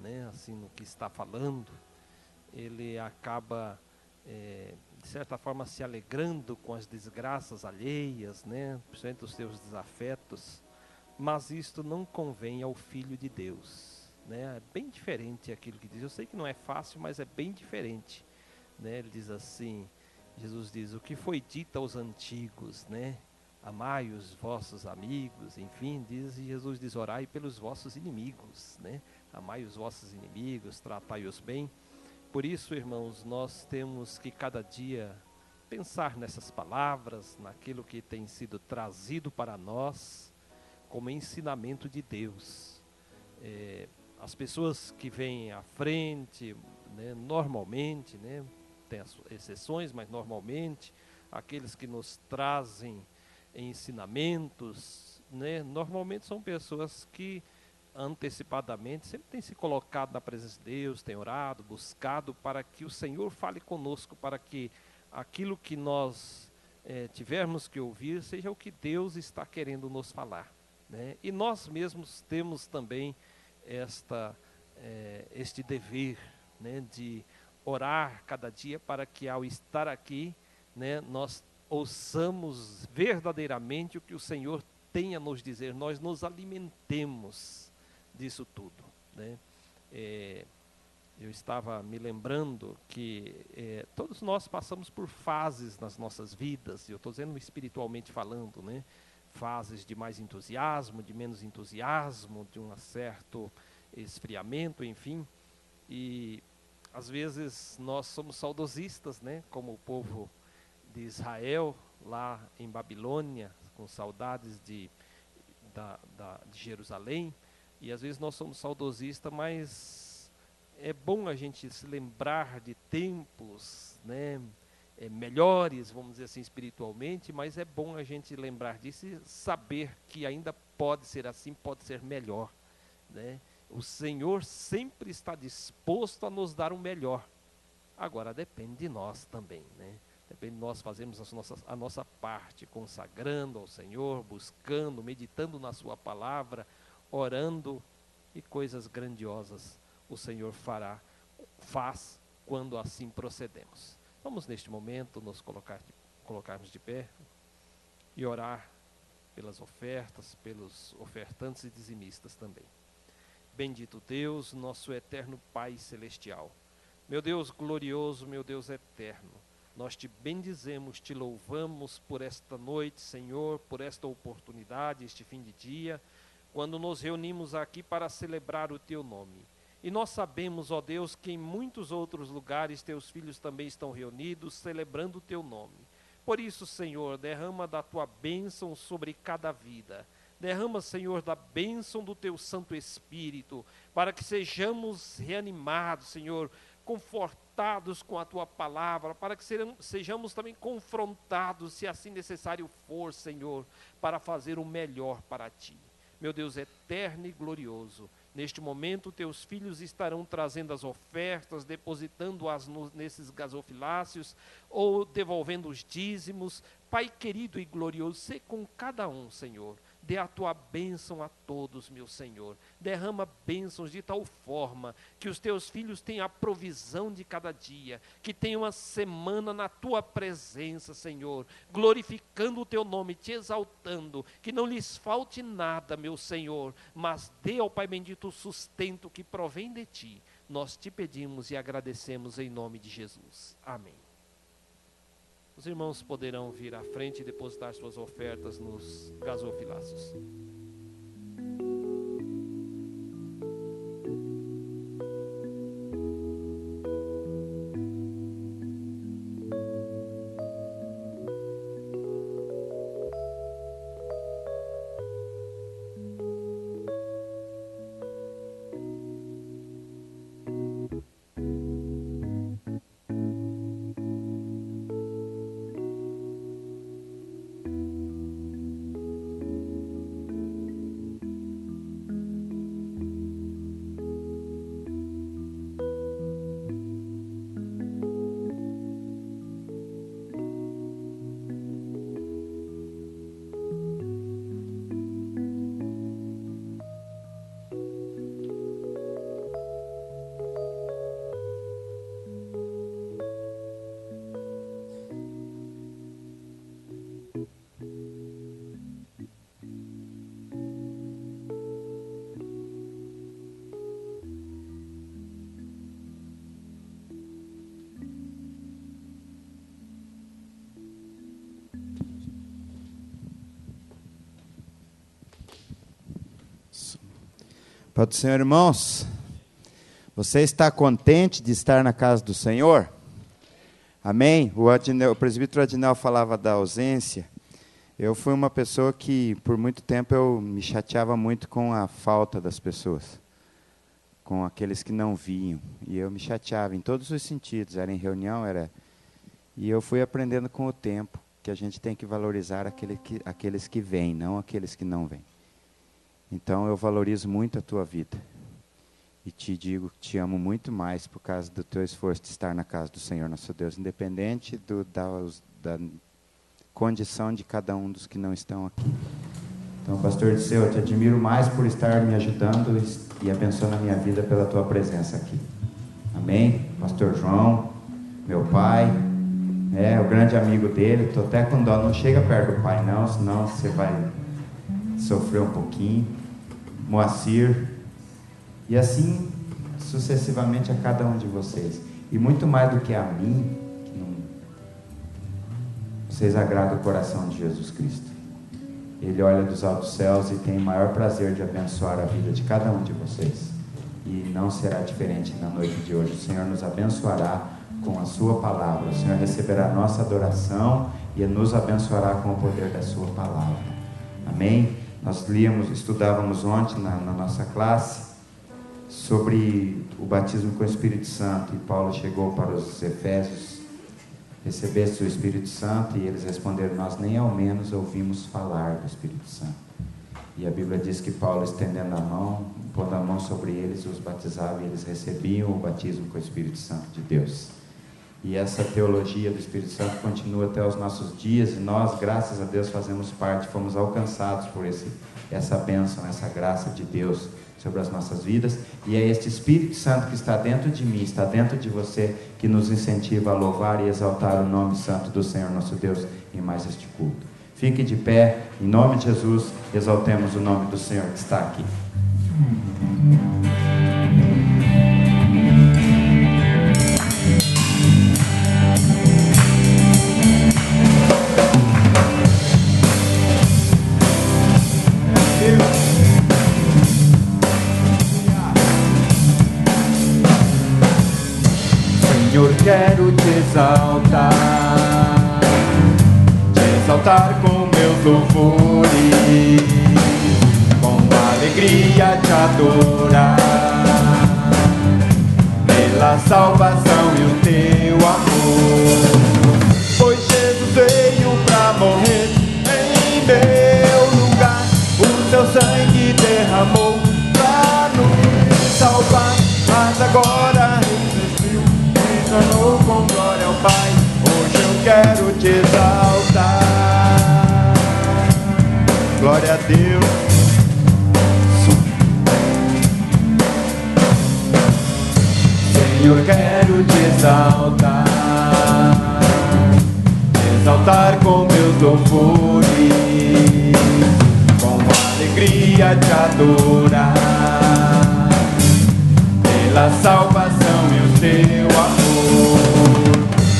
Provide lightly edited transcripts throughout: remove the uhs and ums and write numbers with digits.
né, assim, no que está falando, ele acaba, de certa forma, se alegrando com as desgraças alheias, né, principalmente os seus desafetos, mas isto não convém ao Filho de Deus, né, é bem diferente aquilo que diz. Eu sei que não é fácil, mas é bem diferente, né, ele diz assim, Jesus diz, o que foi dito aos antigos, né, amai os vossos amigos, enfim, diz, e Jesus diz, orai pelos vossos inimigos, né, amai os vossos inimigos, tratai-os bem. Por isso, irmãos, nós temos que cada dia pensar nessas palavras, naquilo que tem sido trazido para nós como ensinamento de Deus. As pessoas que vêm à frente, né, normalmente, né, tem as exceções, mas normalmente, aqueles que nos trazem ensinamentos, né, normalmente são pessoas que antecipadamente sempre têm se colocado na presença de Deus, têm orado, buscado para que o Senhor fale conosco, para que aquilo que nós tivermos que ouvir seja o que Deus está querendo nos falar, né? E nós mesmos temos também este dever, né, de orar cada dia para que ao estar aqui, né, nós ouçamos verdadeiramente o que o Senhor tem a nos dizer, nós nos alimentemos disso tudo, né? Eu estava me lembrando que todos nós passamos por fases nas nossas vidas, eu estou dizendo espiritualmente falando, né? Fases de mais entusiasmo, de menos entusiasmo, de um certo esfriamento, enfim. E às vezes nós somos saudosistas, né? Como o povo de Israel lá em Babilônia, com saudades de Jerusalém. E às vezes nós somos saudosistas, mas é bom a gente se lembrar de tempos, né, melhores, vamos dizer assim, espiritualmente, mas é bom a gente lembrar disso e saber que ainda pode ser assim, pode ser melhor, né? O Senhor sempre está disposto a nos dar o melhor. Agora depende de nós também, né? Depende de nós fazermos a nossa parte, consagrando ao Senhor, buscando, meditando na sua palavra, orando, e coisas grandiosas o Senhor faz quando assim procedemos. Vamos neste momento nos colocarmos de pé e orar pelas ofertas, pelos ofertantes e dizimistas também. Bendito Deus, nosso eterno Pai celestial, meu Deus glorioso, meu Deus eterno, nós te bendizemos, te louvamos por esta noite, Senhor, por esta oportunidade, este fim de dia, quando nos reunimos aqui para celebrar o teu nome. E nós sabemos, ó Deus, que em muitos outros lugares teus filhos também estão reunidos, celebrando o teu nome. Por isso, Senhor, derrama da tua bênção sobre cada vida. Derrama, Senhor, da bênção do teu Santo Espírito, para que sejamos reanimados, Senhor, confortados com a tua palavra, para que sejamos também confrontados, se assim necessário for, Senhor, para fazer o melhor para ti. Meu Deus eterno e glorioso, neste momento teus filhos estarão trazendo as ofertas, depositando-as nesses gasofiláceos, ou devolvendo os dízimos. Pai querido e glorioso, sê com cada um, Senhor. Dê a tua bênção a todos, meu Senhor. Derrama bênçãos de tal forma que os teus filhos tenham a provisão de cada dia, que tenham uma semana na tua presença, Senhor, glorificando o teu nome, te exaltando, que não lhes falte nada, meu Senhor, mas dê ao Pai bendito o sustento que provém de ti. Nós te pedimos e agradecemos em nome de Jesus. Amém. Os irmãos poderão vir à frente e depositar suas ofertas nos gasofiláceos. Pai do Senhor, irmãos, você está contente de estar na casa do Senhor? Amém? O presbítero Adinel falava da ausência. Eu fui uma pessoa que, por muito tempo, eu me chateava muito com a falta das pessoas, com aqueles que não vinham. E eu me chateava em todos os sentidos, era em reunião, era... E eu fui aprendendo com o tempo que a gente tem que valorizar aqueles que vêm, não aqueles que não vêm. Então, eu valorizo muito a tua vida. E te digo que te amo muito mais por causa do teu esforço de estar na casa do Senhor, nosso Deus, independente da condição de cada um dos que não estão aqui. Então, pastor Disseu, eu te admiro mais por estar me ajudando e abençoando a minha vida pela tua presença aqui. Amém? Pastor João, meu pai, o grande amigo dele, estou até com dó, não chega perto do pai não, senão você vai sofrer um pouquinho. Moacir, e assim sucessivamente a cada um de vocês. E muito mais do que a mim, vocês agradam o coração de Jesus Cristo. Ele olha dos altos céus e tem o maior prazer de abençoar a vida de cada um de vocês. E não será diferente na noite de hoje. O Senhor nos abençoará com a sua palavra. O Senhor receberá a nossa adoração e nos abençoará com o poder da sua palavra. Amém? Nós estudávamos ontem na nossa classe sobre o batismo com o Espírito Santo, e Paulo chegou para os Efésios, recebesse o Espírito Santo, e eles responderam, nós nem ao menos ouvimos falar do Espírito Santo. E a Bíblia diz que Paulo, estendendo a mão, pondo a mão sobre eles, os batizava, e eles recebiam o batismo com o Espírito Santo de Deus. E essa teologia do Espírito Santo continua até os nossos dias, e nós, graças a Deus, fazemos parte, fomos alcançados por essa bênção, essa graça de Deus sobre as nossas vidas, e é este Espírito Santo que está dentro de mim, está dentro de você, que nos incentiva a louvar e exaltar o nome santo do Senhor nosso Deus em mais este culto. Fique de pé, em nome de Jesus, exaltemos o nome do Senhor que está aqui. Senhor, quero te exaltar com meus louvores, com alegria te adorar, pela salvação e o teu amor. Pois Jesus veio pra morrer em meu lugar, o seu sangue derramou pra nos salvar, mas agora tornou com glória ao Pai. Hoje eu quero te exaltar. Glória a Deus. Senhor, quero te exaltar, exaltar com meus louvores, com alegria te adorar, pela salvação e o teu amor.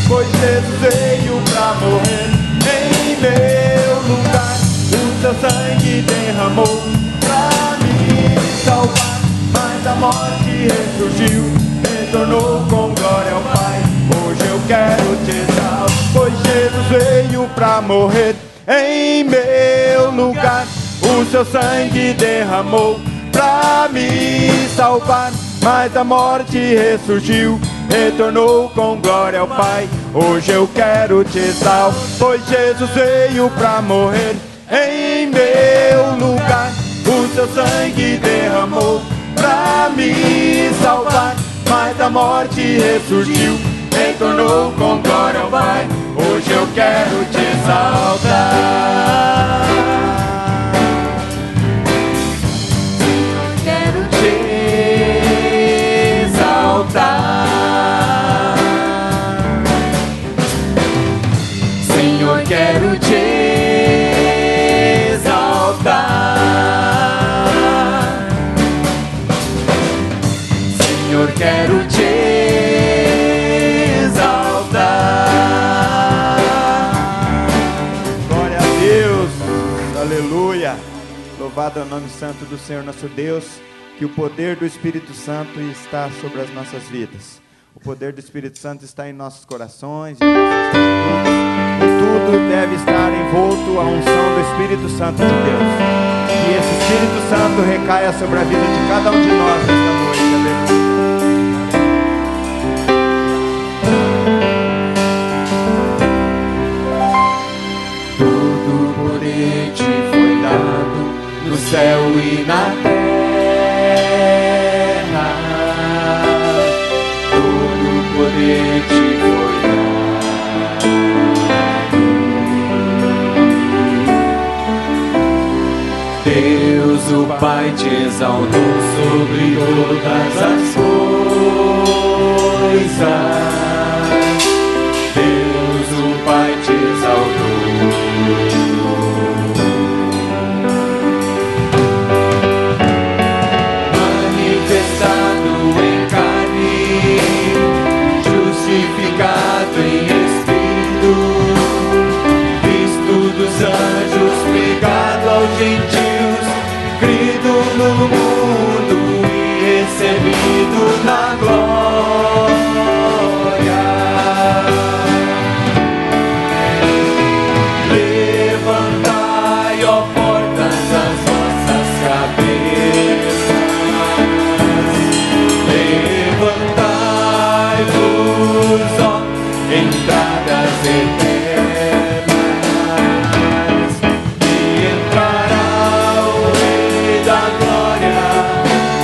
Pois Jesus veio pra morrer em meu lugar, o seu sangue derramou pra me salvar, mas a morte ressurgiu, retornou com glória ao Pai. Hoje eu quero te exaltar, pois Jesus veio pra morrer em meu lugar, o seu sangue derramou pra me salvar, mas a morte ressurgiu, retornou com glória ao Pai. Hoje eu quero te exaltar, pois Jesus veio pra morrer em meu lugar, o seu sangue derramou pra me salvar, mas a morte ressurgiu, retornou com glória ao Pai. Hoje eu quero te exaltar. Quero te exaltar. Senhor, quero te exaltar. Senhor, quero te exaltar. Glória a Deus, aleluia. Louvado é o nome santo do Senhor nosso Deus. que o poder do Espírito Santo está sobre as nossas vidas. O poder do Espírito Santo está em nossos corações, em nossas atitudes, e tudo deve estar envolto à unção do Espírito Santo de Deus. Que esse Espírito Santo recaia sobre a vida de cada um de nós esta noite. Todo poder te foi dado no céu e na terra. Todo poder te foi dado. Deus, o Pai, te exaltou sobre todas as coisas. Deus, o Pai, te exaltou. Manifestado em carne, justificado em espírito, visto dos anjos, pregado aos gentios, crido no mundo e recebido na glória. Levantai, ó portas, as vossas cabeças. Levantai-vos, ó entradas eternas, e entrará o Rei da Glória.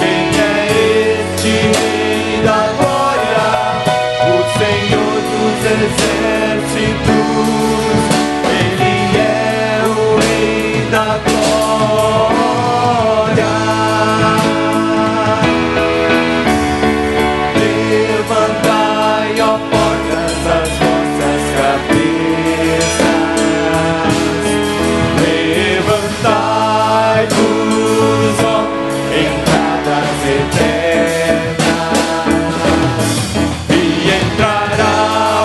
Quem é este Rei da Glória? O Senhor dos Exércitos. Ele é o Rei da Glória. Levantai, ó portas, as vossas cabeças. Levantai-vos, ó entradas eternas, e entrará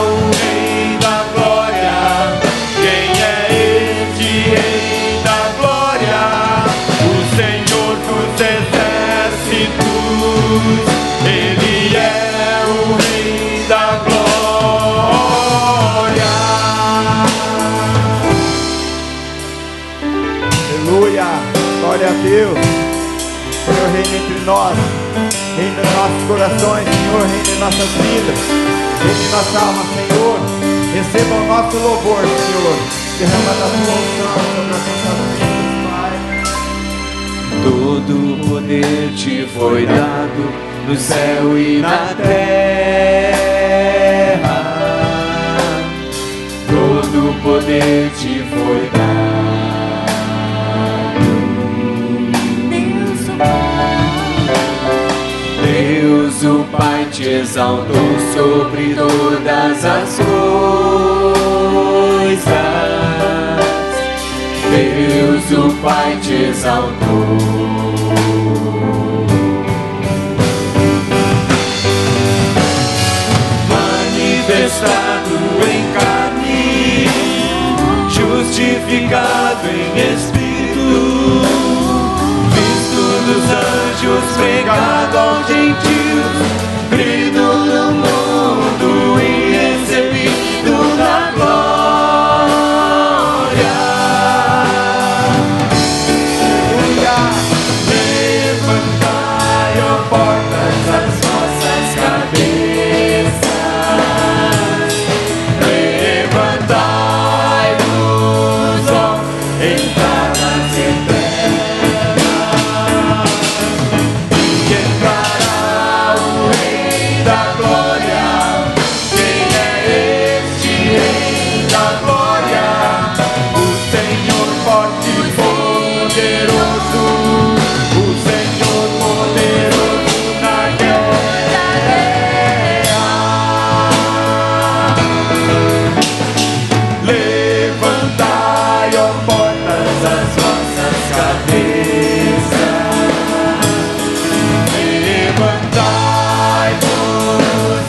o Rei da Glória. Quem é este Rei da Glória? O Senhor dos Exércitos. Ele é o Rei da Glória. Aleluia, glória a Deus. Senhor, reina entre nós, reina em nossos corações, Senhor, reina em nossas vidas, reina em nossa alma, Senhor. Receba o nosso louvor, Senhor. Derrama da tua unção sobre as nossas vidas, Pai. Todo poder te foi dado no céu e na terra. Todo poder te foi dado. Deus, o Pai, te exaltou sobre todas as coisas. Deus, o Pai, te exaltou. Manifestado em carne, justificado em espírito, visto dos anjos, pregado aos gentios, crido no mundo e recebido na glória. Levantai, ó portas, as vossas cabeças. Levantai-vos, ó entradas eternas, e entrará o Rei da Glória. Quem é este Rei da Glória? O Senhor forte e poderoso, o Senhor poderoso na guerra. Levantai, ó portas, as vossas cabeças. Levantai-vos,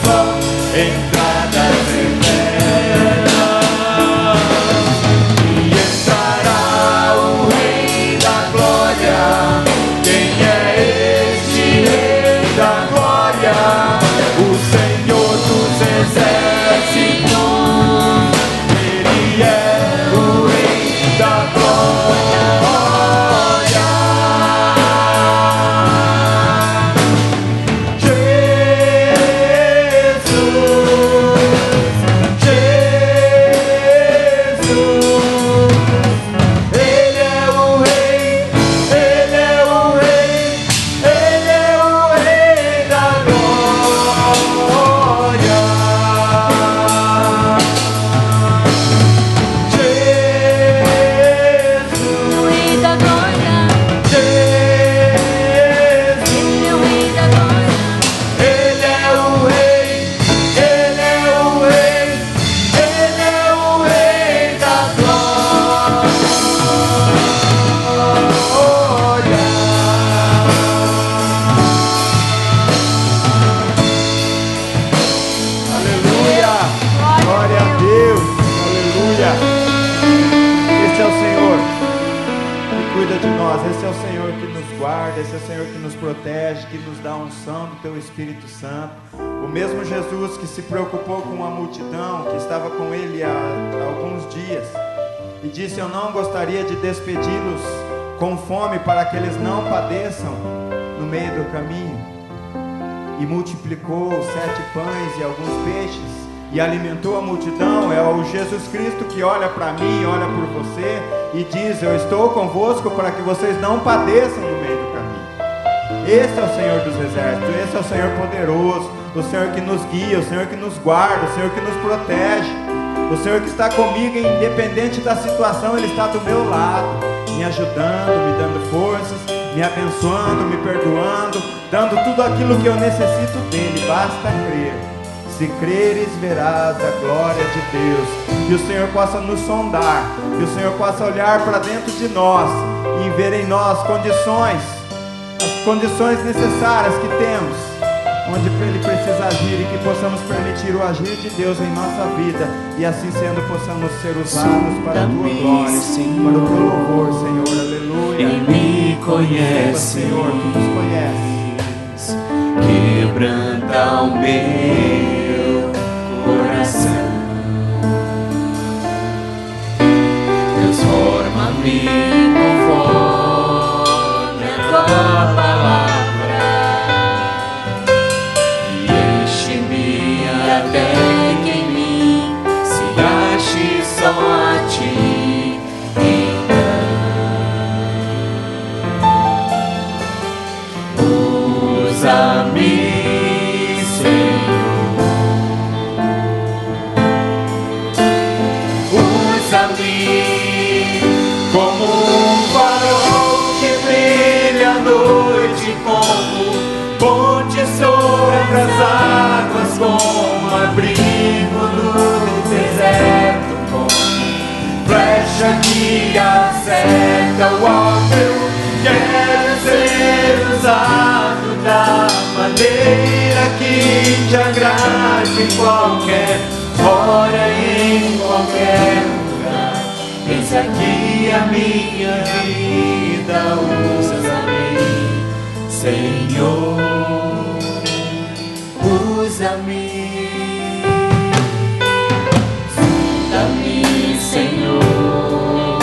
o Senhor dos exércitos, Ele é o Rei da glória. Esse é o Senhor que nos protege, que nos dá a unção do Teu Espírito Santo. O mesmo Jesus que se preocupou com a multidão, que estava com Ele há alguns dias, e disse: eu não gostaria de despedi-los com fome, para que eles não padeçam no meio do caminho. E multiplicou 7 pães e alguns peixes, e alimentou a multidão. É o Jesus Cristo que olha para mim, olha por você, e diz: eu estou convosco para que vocês não padeçam no meio do caminho. Esse é o Senhor dos exércitos, esse é o Senhor poderoso, o Senhor que nos guia, o Senhor que nos guarda, o Senhor que nos protege, o Senhor que está comigo, independente da situação. Ele está do meu lado, me ajudando, me dando forças, me abençoando, me perdoando, dando tudo aquilo que eu necessito dele. Basta crer. Se creres, verás a glória de Deus. Que o Senhor possa nos sondar, que o Senhor possa olhar para dentro de nós e ver em nós as condições necessárias que temos, onde Ele precisa agir, e que possamos permitir o agir de Deus em nossa vida, e assim sendo possamos ser usados para a Tua glória, para o Teu louvor, Senhor. Aleluia. Quem me conhece, Senhor, Tu nos conheces, quebranta o meu coração, transforma-me conforme a Tua palavra e enche-me até que em mim se ache só a Ti. Usa-me, Senhor, usa-me como um farol que brilha à noite, como ponte sobre as águas, como abrigo no deserto, como flecha que acerta o alvo. Eu quero ser usado da maneira que te agrade, em qualquer hora e em qualquer lugar. Eis aqui a minha vida, usa-me, Senhor, usa-me, usa-me, Senhor,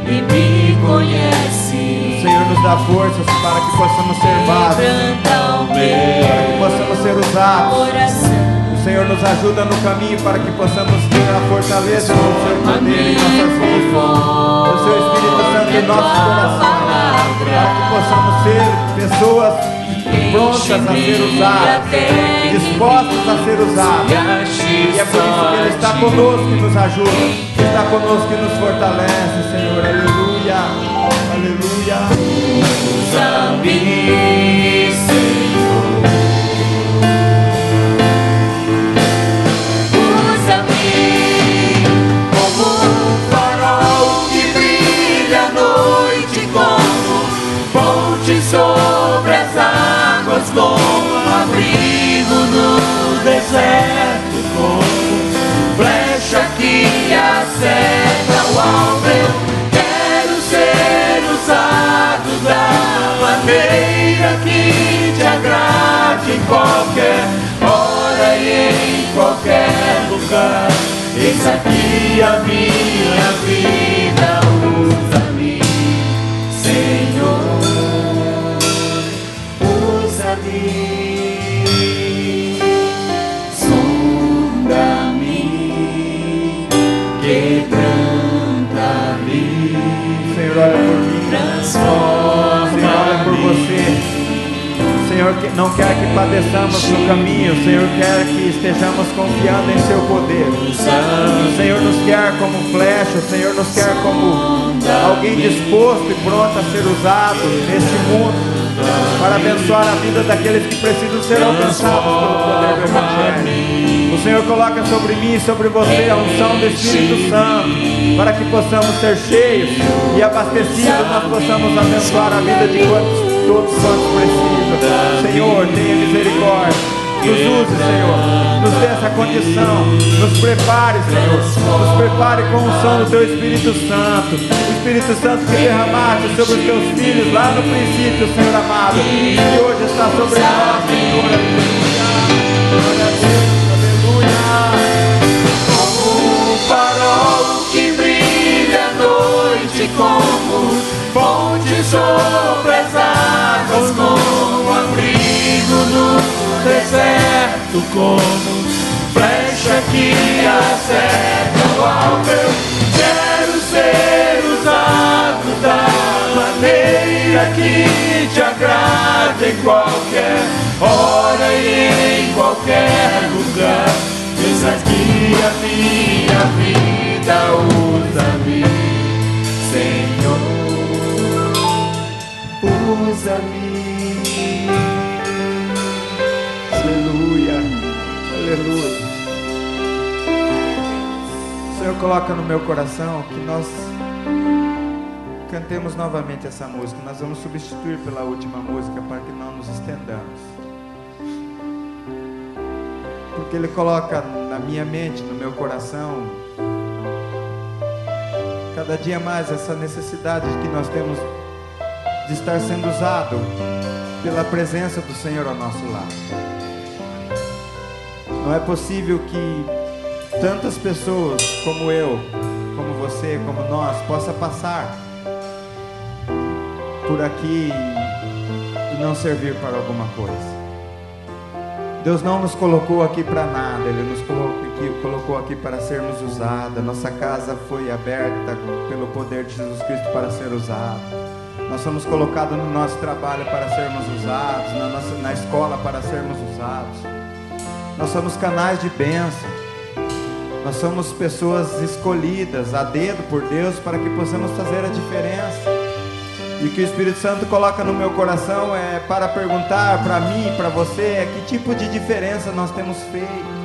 e me conhece. O Senhor nos dá forças para que possamos ser vasos, para que possamos ser usados. O Senhor nos ajuda no caminho para que possamos ter a fortaleza do Seu poder em nossas vidas, do Seu Espírito Santo em nossos corações, para que possamos ser pessoas prontas a ser usadas, dispostas a ser usadas. E é por isso que Ele está conosco e nos ajuda, está conosco e nos fortalece, Senhor. Aleluia, aleluia. Usa-me, Senhor, usa-me como um farol que brilha à noite, como ponte sobre as águas, como abrigo no deserto, como flecha que acerta o alvo. Eu quero ser usado da maneira que te agrada. qualquer hora e em qualquer lugar. Eis aqui a minha vida, usa-me, Senhor, usa-me. Senhor, olha por mim. Senhor, olha por você. O Senhor não quer que padeçamos no caminho. O Senhor quer que estejamos confiando em seu poder. O Senhor nos quer como flecha. O Senhor nos quer como alguém disposto e pronto a ser usado neste mundo para abençoar a vida daqueles que precisam ser alcançados pelo poder do Evangelho. O Senhor coloca sobre mim e sobre você a unção do Espírito Santo, para que possamos ser cheios e abastecidos, nós possamos abençoar a vida de todos quantos precisam. Senhor, tenha misericórdia. Nos use, Senhor, nos dê essa condição, nos prepare, Senhor, nos prepare com a unção do Teu Espírito Santo, o Espírito Santo que derramaste sobre os Teus filhos lá no princípio, Senhor amado, e hoje está sobre nós, Senhor, aleluia, glória a Deus, aleluia. Como um farol que brilha à noite, como fonte sobre as águas, como abrigo no deserto, como flecha que acerta o alvo. Eu quero ser usado da maneira que te agrada, em qualquer hora e em qualquer lugar. Eis aqui a minha vida, usa-me, Senhor, usa-me. Aleluia, aleluia. O Senhor coloca no meu coração que nós cantemos novamente essa música. Nós vamos substituir pela última música para que não nos estendamos, porque Ele coloca na minha mente, no meu coração, cada dia mais essa necessidade que nós temos de estar sendo usado pela presença do Senhor ao nosso lado. Não é possível que tantas pessoas como eu, como você, como nós, possa passar por aqui e não servir para alguma coisa. Deus não nos colocou aqui para nada, Ele nos colocou aqui para sermos usados. Nossa casa foi aberta pelo poder de Jesus Cristo para ser usada. Nós somos colocados no nosso trabalho para sermos usados, na escola para sermos usados. Nós somos canais de bênção. Nós somos pessoas escolhidas a dedo por Deus para que possamos fazer a diferença. E o que o Espírito Santo coloca no meu coração é para perguntar para mim e para você que tipo de diferença nós temos feito.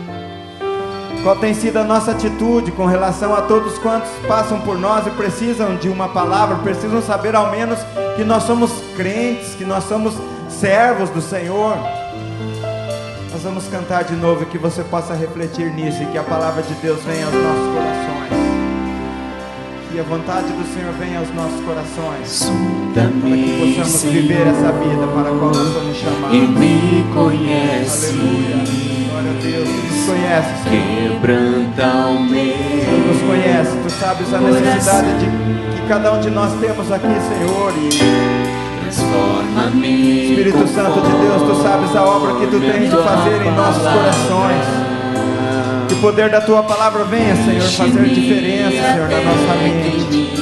Qual tem sido a nossa atitude com relação a todos quantos passam por nós e precisam de uma palavra, precisam saber ao menos que nós somos crentes, que nós somos servos do Senhor. Nós vamos cantar de novo e que você possa refletir nisso e que a palavra de Deus venha aos nossos corações. Que a vontade do Senhor venha aos nossos corações, para que possamos viver essa vida para a qual nós somos chamados. E me conhece. Aleluia. Glória a Deus. Tu nos conheces, Senhor. Quebranta o meu. Tu nos conheces. Tu sabes a necessidade que cada um de nós temos aqui, Senhor. E transforma-me. Espírito Santo de Deus, Tu sabes a obra que Tu tens de fazer em nossos corações. Que o poder da Tua palavra venha, Senhor, fazer diferença, Senhor, na nossa mente.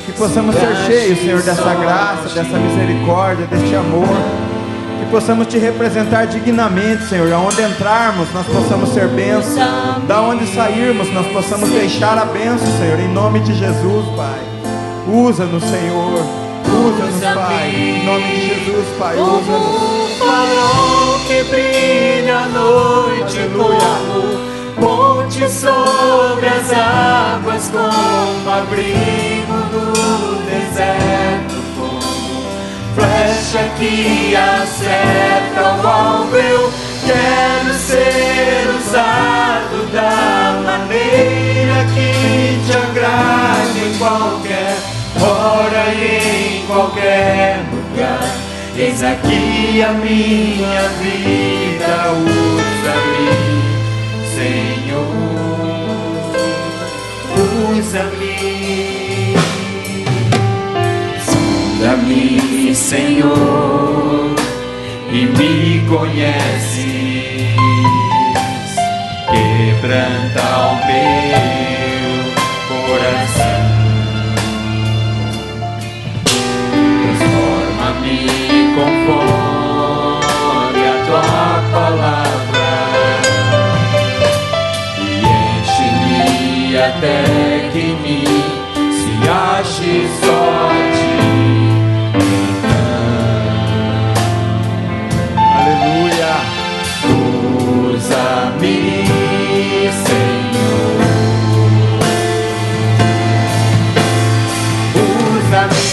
Que possamos ser cheios, Senhor, dessa graça, dessa misericórdia, deste amor. Que possamos Te representar dignamente, Senhor. Aonde entrarmos, nós possamos ser bênçãos. Da onde sairmos, nós possamos deixar a bênção, Senhor, em nome de Jesus, Pai. Usa-nos, Senhor. Usa-nos, Pai. Em nome de Jesus, Pai. Usa-nos. Como um farol que brilha à noite, como ponte sobre as águas, como abrigo no deserto, como flecha que acerta o alvo. Eu quero ser usado da maneira que te agrade, em qualquer hora e em qualquer lugar. Eis aqui a minha vida. Conhece-me, Senhor, e me conheces. Quebranta o meu coração. Transforma-me conforme a tua palavra e enche-me até que em mim se ache só a ti. Aleluia. Usa-me, Senhor. Usa-me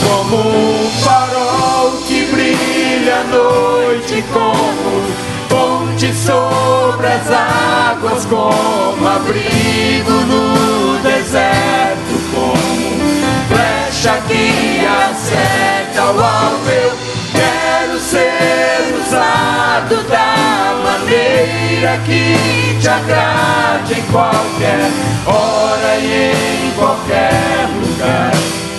como um farol que brilha à noite, como ponte sobre as águas, como abrigo no deserto, como flecha que acerta o alvo. Eu quero ser usado da maneira que te agrade, em qualquer hora e em qualquer lugar.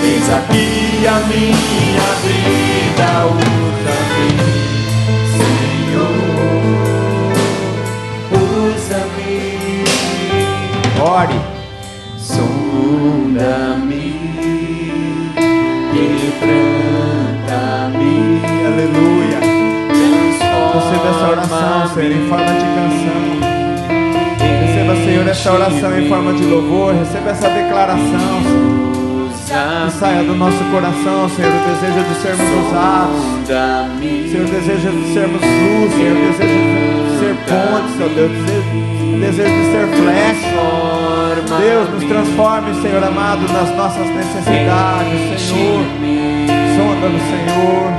Eis aqui a minha vida, usa-me, Senhor, usa-me. Ore. Sonda-me, quebranta-me. Aleluia. Receba essa oração, Senhor, em forma de canção. Receba, Senhor, essa oração em forma de louvor. Receba essa declaração, Senhor. Que saia do nosso coração, Senhor, o desejo de sermos usados, Senhor, o desejo de sermos luz, Senhor, o desejo de ser pontes, ó Deus, o desejo de ser flecha. Deus, nos transforme, Senhor amado, nas nossas necessidades, Senhor. Sonda-nos, Senhor.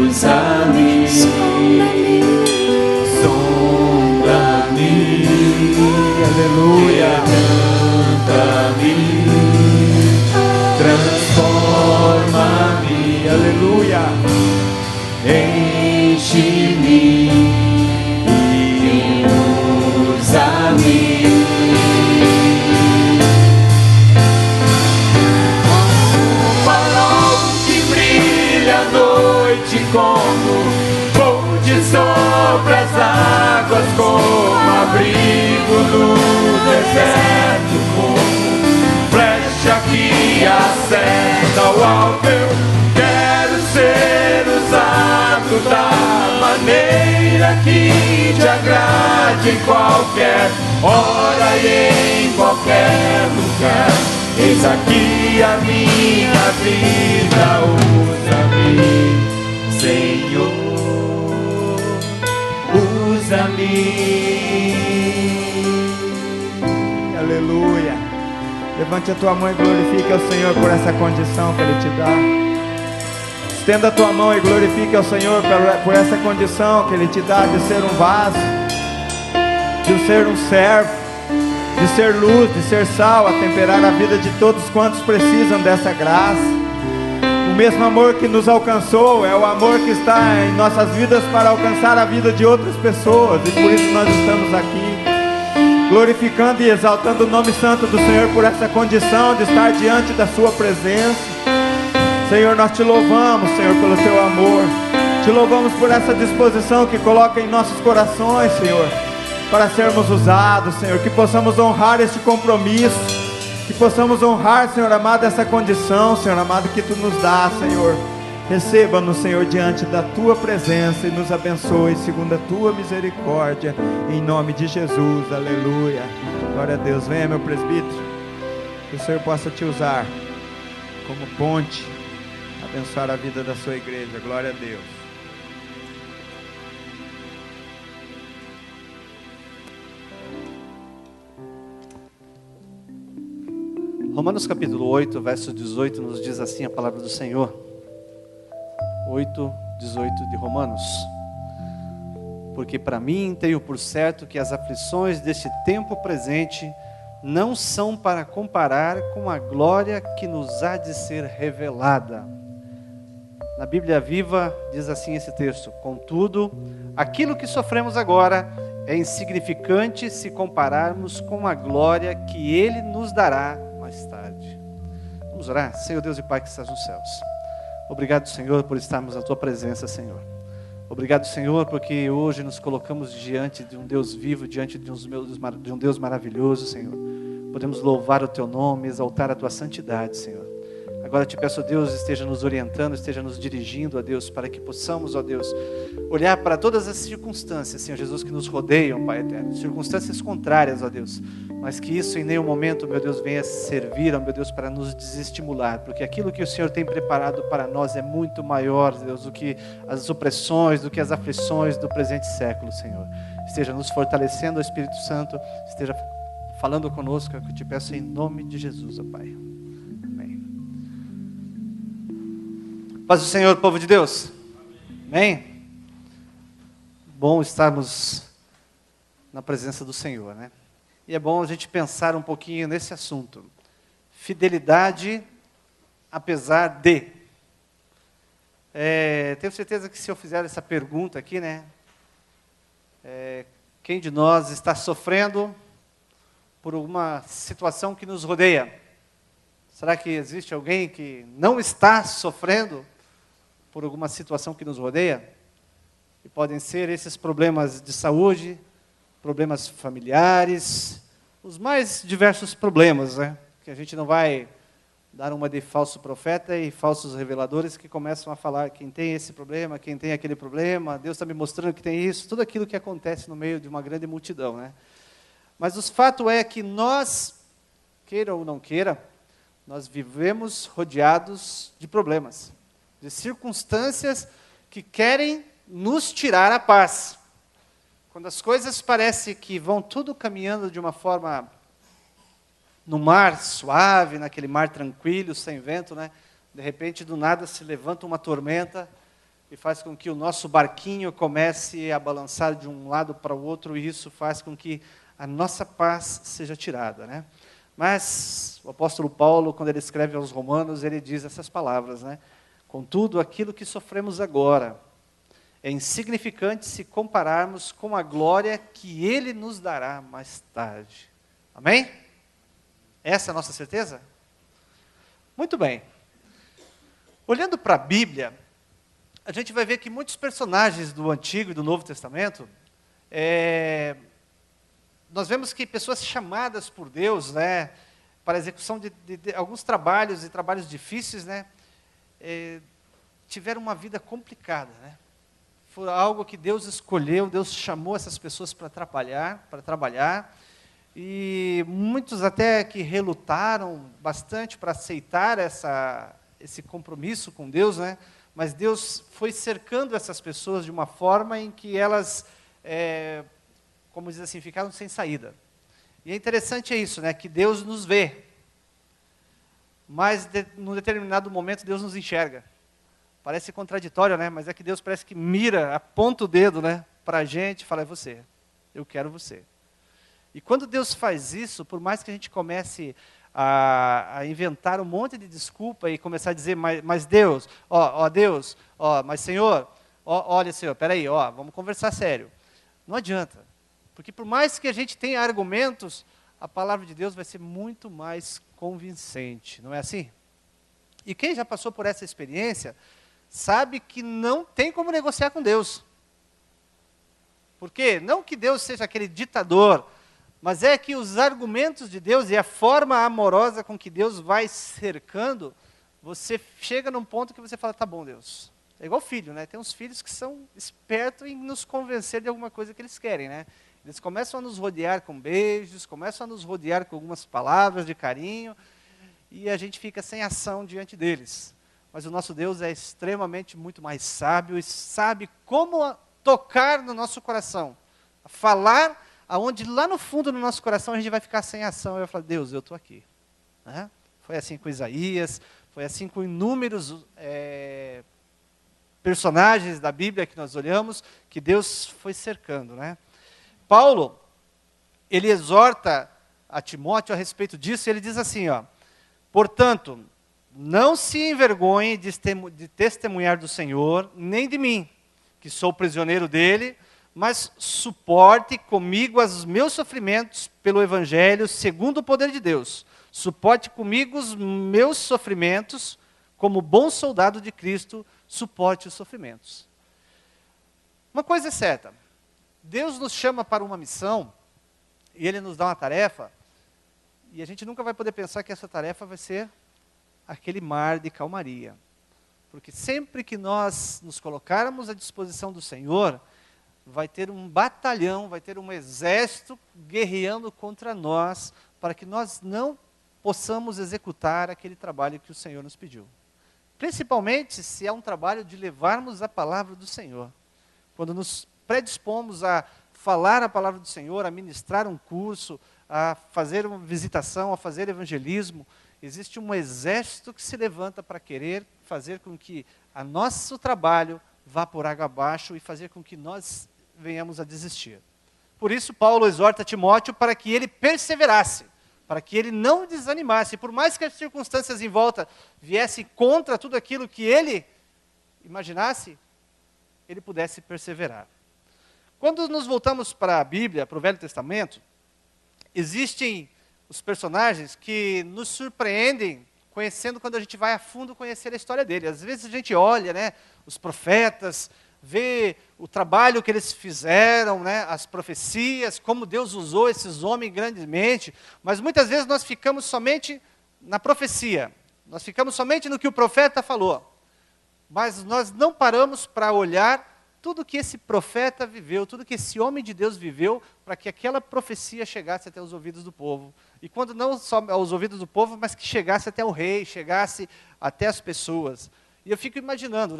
Usa-me, sonda-me, aleluia. Canta-me, transforma-me, aleluia. Enche-me e usa-me. Como ponte sobre as águas, como abrigo no deserto, como flecha que acerta o alvo. Eu quero ser usado da maneira que te agrade, em qualquer hora e em qualquer lugar. Eis aqui a minha vida, usa-me, Senhor, usa-me. Aleluia. Levante a tua mão e glorifique ao Senhor por essa condição que Ele te dá. Estenda a tua mão e glorifique ao Senhor por essa condição que Ele te dá de ser um vaso, de ser um servo, de ser luz, de ser sal, a temperar a vida de todos quantos precisam dessa graça. O mesmo amor que nos alcançou é o amor que está em nossas vidas para alcançar a vida de outras pessoas, e por isso nós estamos aqui glorificando e exaltando o nome santo do Senhor por essa condição de estar diante da sua presença. Senhor, nós te louvamos, Senhor, pelo teu amor. Te louvamos por essa disposição que coloca em nossos corações, Senhor, para sermos usados, Senhor, que possamos honrar este compromisso, que possamos honrar, Senhor amado, essa condição, Senhor amado, que Tu nos dá, Senhor. Receba-nos, Senhor, diante da Tua presença e nos abençoe segundo a Tua misericórdia, em nome de Jesus, aleluia. Glória a Deus. Venha, meu presbítero, que o Senhor possa te usar como ponte, abençoar a vida da sua igreja. Glória a Deus. Romanos capítulo 8, verso 18, nos diz assim a palavra do Senhor. 8, 18 de Romanos. Porque para mim tenho por certo que as aflições deste tempo presente não são para comparar com a glória que nos há de ser revelada. Na Bíblia Viva diz assim esse texto: contudo, aquilo que sofremos agora é insignificante se compararmos com a glória que Ele nos dará mais tarde. Vamos orar? Senhor Deus e Pai que estás nos céus. Obrigado, Senhor, por estarmos na Tua presença, Senhor. Obrigado, Senhor, porque hoje nos colocamos diante de um Deus vivo, diante de um Deus maravilhoso, Senhor. Podemos louvar o Teu nome, exaltar a Tua santidade, Senhor. Agora te peço, Deus, esteja nos orientando, esteja nos dirigindo, ó Deus, para que possamos, ó Deus, olhar para todas as circunstâncias, Senhor Jesus, que nos rodeiam, Pai eterno, circunstâncias contrárias, ó Deus, mas que isso em nenhum momento, meu Deus, venha servir, ó meu Deus, para nos desestimular, porque aquilo que o Senhor tem preparado para nós é muito maior, Deus, do que as opressões, do que as aflições do presente século, Senhor. Esteja nos fortalecendo, ó Espírito Santo, esteja falando conosco, é o que eu te peço em nome de Jesus, ó Pai. Paz do Senhor, povo de Deus. Amém? Bom estarmos na presença do Senhor, né? E é bom a gente pensar um pouquinho nesse assunto. Fidelidade apesar de. Tenho certeza que se eu fizer essa pergunta aqui, né? Quem de nós está sofrendo por alguma situação que nos rodeia? Será que existe alguém que não está sofrendo por alguma situação que nos rodeia? E podem ser esses problemas de saúde, problemas familiares, os mais diversos problemas, né? Que a gente não vai dar uma de falso profeta e falsos reveladores que começam a falar quem tem esse problema, quem tem aquele problema, Deus está me mostrando que tem isso, tudo aquilo que acontece no meio de uma grande multidão, né? Mas o fato é que nós, queira ou não queira, nós vivemos rodeados de problemas, de circunstâncias que querem nos tirar a paz. Quando as coisas parecem que vão tudo caminhando de uma forma no mar suave, naquele mar tranquilo, sem vento, né? De repente, do nada, se levanta uma tormenta e faz com que o nosso barquinho comece a balançar de um lado para o outro, e isso faz com que a nossa paz seja tirada, né? Mas o apóstolo Paulo, quando ele escreve aos Romanos, ele diz essas palavras, né? Contudo, aquilo que sofremos agora é insignificante se compararmos com a glória que Ele nos dará mais tarde. Amém? Essa é a nossa certeza? Muito bem. Olhando para a Bíblia, a gente vai ver que muitos personagens do Antigo e do Novo Testamento, nós vemos que pessoas chamadas por Deus, né, para a execução de alguns trabalhos e trabalhos difíceis, né, tiveram uma vida complicada, né? Foi algo que Deus escolheu, Deus chamou essas pessoas para trabalhar, e muitos até que relutaram bastante para aceitar esse compromisso com Deus, né? Mas Deus foi cercando essas pessoas de uma forma em que elas, como diz assim, ficaram sem saída. E é interessante isso, né? Que Deus nos vê, mas num determinado momento Deus nos enxerga. Parece contraditório, né? Mas é que Deus parece que mira, aponta o dedo, né, para a gente e fala, é você, eu quero você. E quando Deus faz isso, por mais que a gente comece a inventar um monte de desculpa e começar a dizer, mas Deus, Deus, mas Senhor, olha Senhor, peraí, vamos conversar sério. Não adianta, porque por mais que a gente tenha argumentos, a palavra de Deus vai ser muito mais convincente, não é assim? E quem já passou por essa experiência sabe que não tem como negociar com Deus. Por quê? Não que Deus seja aquele ditador, mas é que os argumentos de Deus e a forma amorosa com que Deus vai cercando, você chega num ponto que você fala, tá bom, Deus. É igual filho, né? Tem uns filhos que são espertos em nos convencer de alguma coisa que eles querem, né? Eles começam a nos rodear com beijos, começam a nos rodear com algumas palavras de carinho, e a gente fica sem ação diante deles. Mas o nosso Deus é extremamente muito mais sábio e sabe como tocar no nosso coração, falar aonde lá no fundo do nosso coração a gente vai ficar sem ação e vai falar, Deus, eu estou aqui. Né? Foi assim com Isaías, foi assim com inúmeros personagens da Bíblia que nós olhamos, que Deus foi cercando. Né? Paulo, ele exorta a Timóteo a respeito disso, e ele diz assim, portanto, não se envergonhe de testemunhar do Senhor, nem de mim, que sou prisioneiro dele, mas suporte comigo os meus sofrimentos pelo Evangelho, segundo o poder de Deus. Suporte comigo os meus sofrimentos, como bom soldado de Cristo, suporte os sofrimentos. Uma coisa é certa, Deus nos chama para uma missão, e Ele nos dá uma tarefa, e a gente nunca vai poder pensar que essa tarefa vai ser aquele mar de calmaria. Porque sempre que nós nos colocarmos à disposição do Senhor, vai ter um batalhão, vai ter um exército guerreando contra nós, para que nós não possamos executar aquele trabalho que o Senhor nos pediu. Principalmente se é um trabalho de levarmos a palavra do Senhor. Quando nos predispomos a falar a palavra do Senhor, a ministrar um curso, a fazer uma visitação, a fazer evangelismo, existe um exército que se levanta para querer fazer com que o nosso trabalho vá por água abaixo e fazer com que nós venhamos a desistir. Por isso, Paulo exorta Timóteo para que ele perseverasse, para que ele não desanimasse, por mais que as circunstâncias em volta viessem contra tudo aquilo que ele imaginasse, ele pudesse perseverar. Quando nos voltamos para a Bíblia, para o Velho Testamento, existem os personagens que nos surpreendem, conhecendo quando a gente vai a fundo conhecer a história dele. Às vezes a gente olha, os profetas, vê o trabalho que eles fizeram, as profecias, como Deus usou esses homens grandemente, mas muitas vezes nós ficamos somente na profecia, nós ficamos somente no que o profeta falou, mas nós não paramos para olhar tudo que esse profeta viveu, tudo que esse homem de Deus viveu, para que aquela profecia chegasse até os ouvidos do povo. E quando não só aos ouvidos do povo, mas que chegasse até o rei, chegasse até as pessoas. E eu fico imaginando,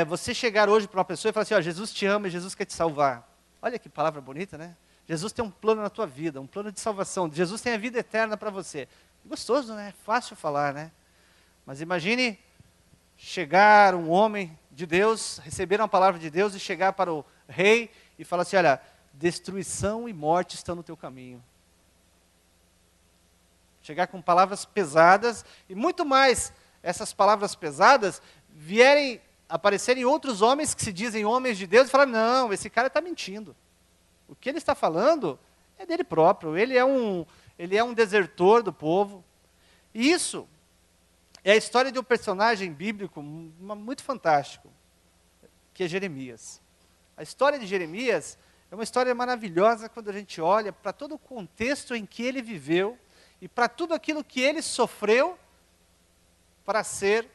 você chegar hoje para uma pessoa e falar assim, Jesus te ama e Jesus quer te salvar. Olha que palavra bonita, né? Jesus tem um plano na tua vida, um plano de salvação. Jesus tem a vida eterna para você. Gostoso, né? Fácil falar, né? Mas imagine chegar um homem de Deus, receber uma palavra de Deus e chegar para o rei e falar assim, olha, destruição e morte estão no teu caminho. Chegar com palavras pesadas, e muito mais essas palavras pesadas aparecerem outros homens que se dizem homens de Deus e falar, não, esse cara está mentindo. O que ele está falando é dele próprio, ele é um desertor do povo. E isso é a história de um personagem bíblico muito fantástico, que é Jeremias. A história de Jeremias é uma história maravilhosa quando a gente olha para todo o contexto em que ele viveu e para tudo aquilo que ele sofreu para ser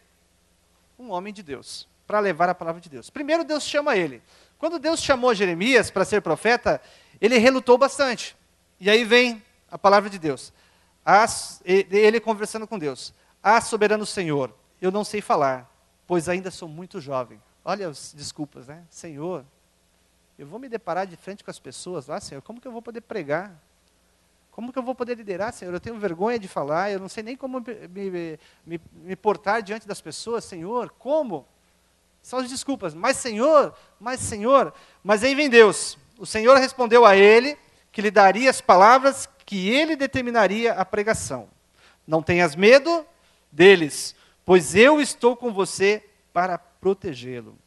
um homem de Deus, para levar a palavra de Deus. Primeiro Deus chama ele. Quando Deus chamou Jeremias para ser profeta, ele relutou bastante. E aí vem a palavra de Deus. Ele conversando com Deus. Soberano Senhor, eu não sei falar, pois ainda sou muito jovem. Olha as desculpas, Senhor, eu vou me deparar de frente com as pessoas lá, Senhor, como que eu vou poder pregar? Como que eu vou poder liderar, Senhor? Eu tenho vergonha de falar, eu não sei nem como me portar diante das pessoas, Senhor, como? São as desculpas, mas aí vem Deus. O Senhor respondeu a ele que lhe daria as palavras que ele determinaria a pregação. Não tenhas medo deles, pois eu estou com você para protegê-lo.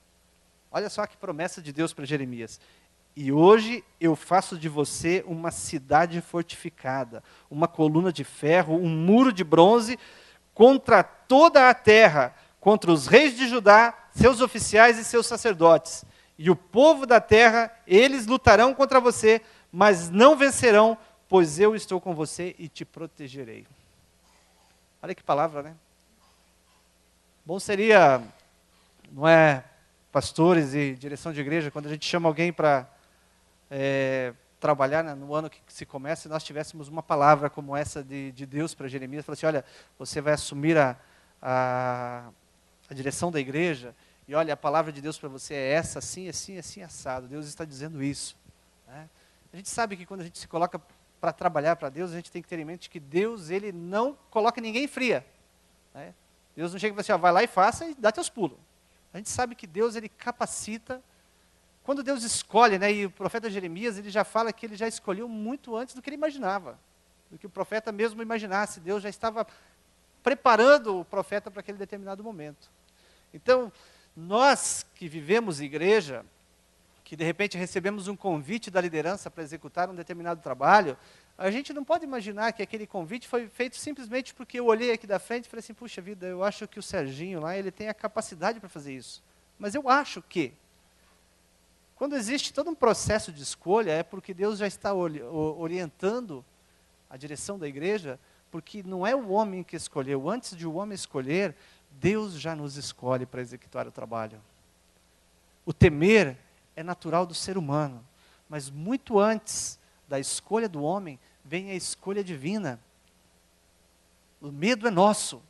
Olha só que promessa de Deus para Jeremias. E hoje eu faço de você uma cidade fortificada, uma coluna de ferro, um muro de bronze contra toda a terra, contra os reis de Judá, seus oficiais e seus sacerdotes. E o povo da terra, eles lutarão contra você, mas não vencerão, pois eu estou com você e te protegerei. Olha que palavra, Bom seria, pastores e direção de igreja, quando a gente chama alguém para trabalhar no ano que se começa, nós tivéssemos uma palavra como essa de Deus para Jeremias, falar assim, olha, você vai assumir a direção da igreja, e olha, a palavra de Deus para você é essa, assim, assim, assim, assado. Deus está dizendo isso. A gente sabe que quando a gente se coloca para trabalhar para Deus, a gente tem que ter em mente que Deus, ele não coloca ninguém fria. Deus não chega e fala assim, vai lá e faça e dá teus pulos. A gente sabe que Deus, ele capacita. Quando Deus escolhe, e o profeta Jeremias, ele já fala que ele já escolheu muito antes do que ele imaginava. Do que o profeta mesmo imaginasse. Deus já estava preparando o profeta para aquele determinado momento. Então, nós que vivemos igreja, que de repente recebemos um convite da liderança para executar um determinado trabalho, a gente não pode imaginar que aquele convite foi feito simplesmente porque eu olhei aqui da frente e falei assim, puxa vida, eu acho que o Serginho lá, ele tem a capacidade para fazer isso. Mas eu acho que, quando existe todo um processo de escolha, é porque Deus já está orientando a direção da igreja, porque não é o homem que escolheu. Antes de o homem escolher, Deus já nos escolhe para executar o trabalho. O temer é natural do ser humano, mas muito antes da escolha do homem, vem a escolha divina. O medo é nosso.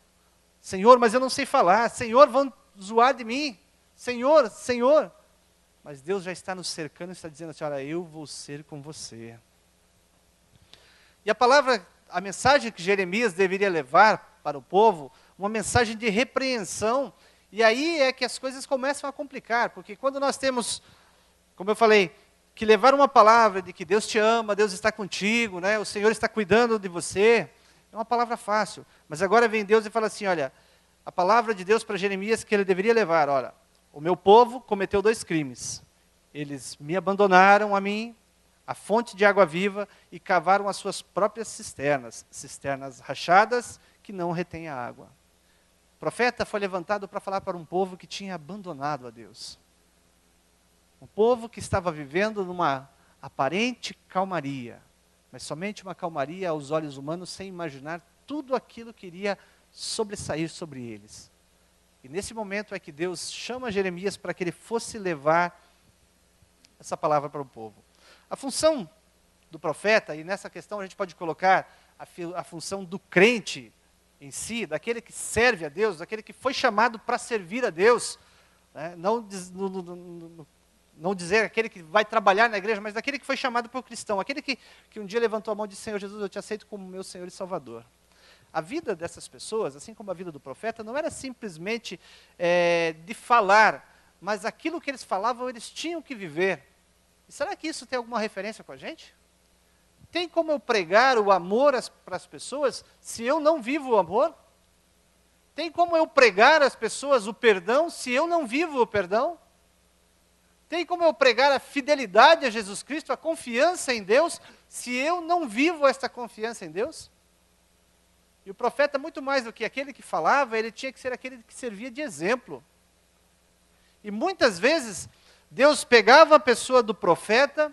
Senhor, mas eu não sei falar. Senhor, vão zoar de mim. Senhor, Senhor. Mas Deus já está nos cercando e está dizendo assim, olha, eu vou ser com você. E a mensagem que Jeremias deveria levar para o povo, uma mensagem de repreensão. E aí é que as coisas começam a complicar, porque quando nós temos, como eu falei, que levar uma palavra de que Deus te ama, Deus está contigo, né? O Senhor está cuidando de você, é uma palavra fácil. Mas agora vem Deus e fala assim, olha, a palavra de Deus para Jeremias que ele deveria levar, olha, o meu povo cometeu 2 crimes. Eles me abandonaram a mim, a fonte de água viva, e cavaram as suas próprias cisternas rachadas que não retêm a água. O profeta foi levantado para falar para um povo que tinha abandonado a Deus. Um povo que estava vivendo numa aparente calmaria, mas somente uma calmaria aos olhos humanos, sem imaginar tudo aquilo que iria sobressair sobre eles. E nesse momento é que Deus chama Jeremias para que ele fosse levar essa palavra para o povo. A função do profeta, e nessa questão a gente pode colocar a função do crente em si, daquele que serve a Deus, daquele que foi chamado para servir a Deus, né? Não dizer aquele que vai trabalhar na igreja, mas daquele que foi chamado por cristão, aquele que um dia levantou a mão e disse, Senhor Jesus, eu te aceito como meu Senhor e Salvador. A vida dessas pessoas, assim como a vida do profeta, não era simplesmente de falar, mas aquilo que eles falavam, eles tinham que viver. E será que isso tem alguma referência com a gente? Tem como eu pregar o amor para as pessoas se eu não vivo o amor? Tem como eu pregar às pessoas o perdão se eu não vivo o perdão? Tem como eu pregar a fidelidade a Jesus Cristo, a confiança em Deus, se eu não vivo esta confiança em Deus? E o profeta, muito mais do que aquele que falava, ele tinha que ser aquele que servia de exemplo. E muitas vezes, Deus pegava a pessoa do profeta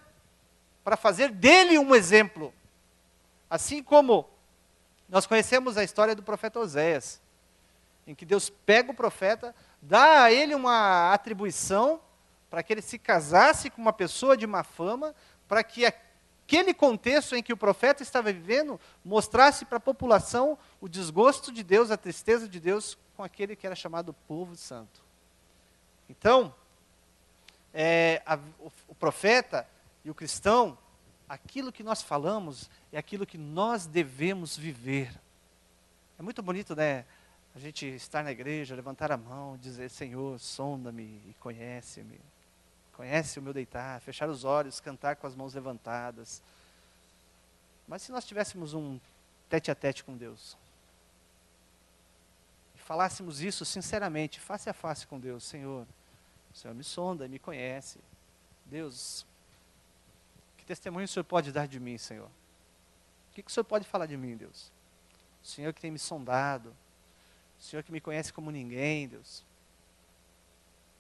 para fazer dele um exemplo. Assim como nós conhecemos a história do profeta Oséias, em que Deus pega o profeta, dá a ele uma atribuição para que ele se casasse com uma pessoa de má fama, para que aquele contexto em que o profeta estava vivendo mostrasse para a população o desgosto de Deus, a tristeza de Deus com aquele que era chamado povo santo. Então, o profeta e o cristão, aquilo que nós falamos é aquilo que nós devemos viver. É muito bonito, né? A gente estar na igreja, levantar a mão, dizer, Senhor, sonda-me e conhece-me. Conhece o meu deitar, fechar os olhos, cantar com as mãos levantadas. Mas se nós tivéssemos um tete-a-tete com Deus, e falássemos isso sinceramente, face a face com Deus, Senhor, o Senhor me sonda, me conhece. Deus, que testemunho o Senhor pode dar de mim, Senhor? O que o Senhor pode falar de mim, Deus? O Senhor que tem me sondado, o Senhor que me conhece como ninguém, Deus.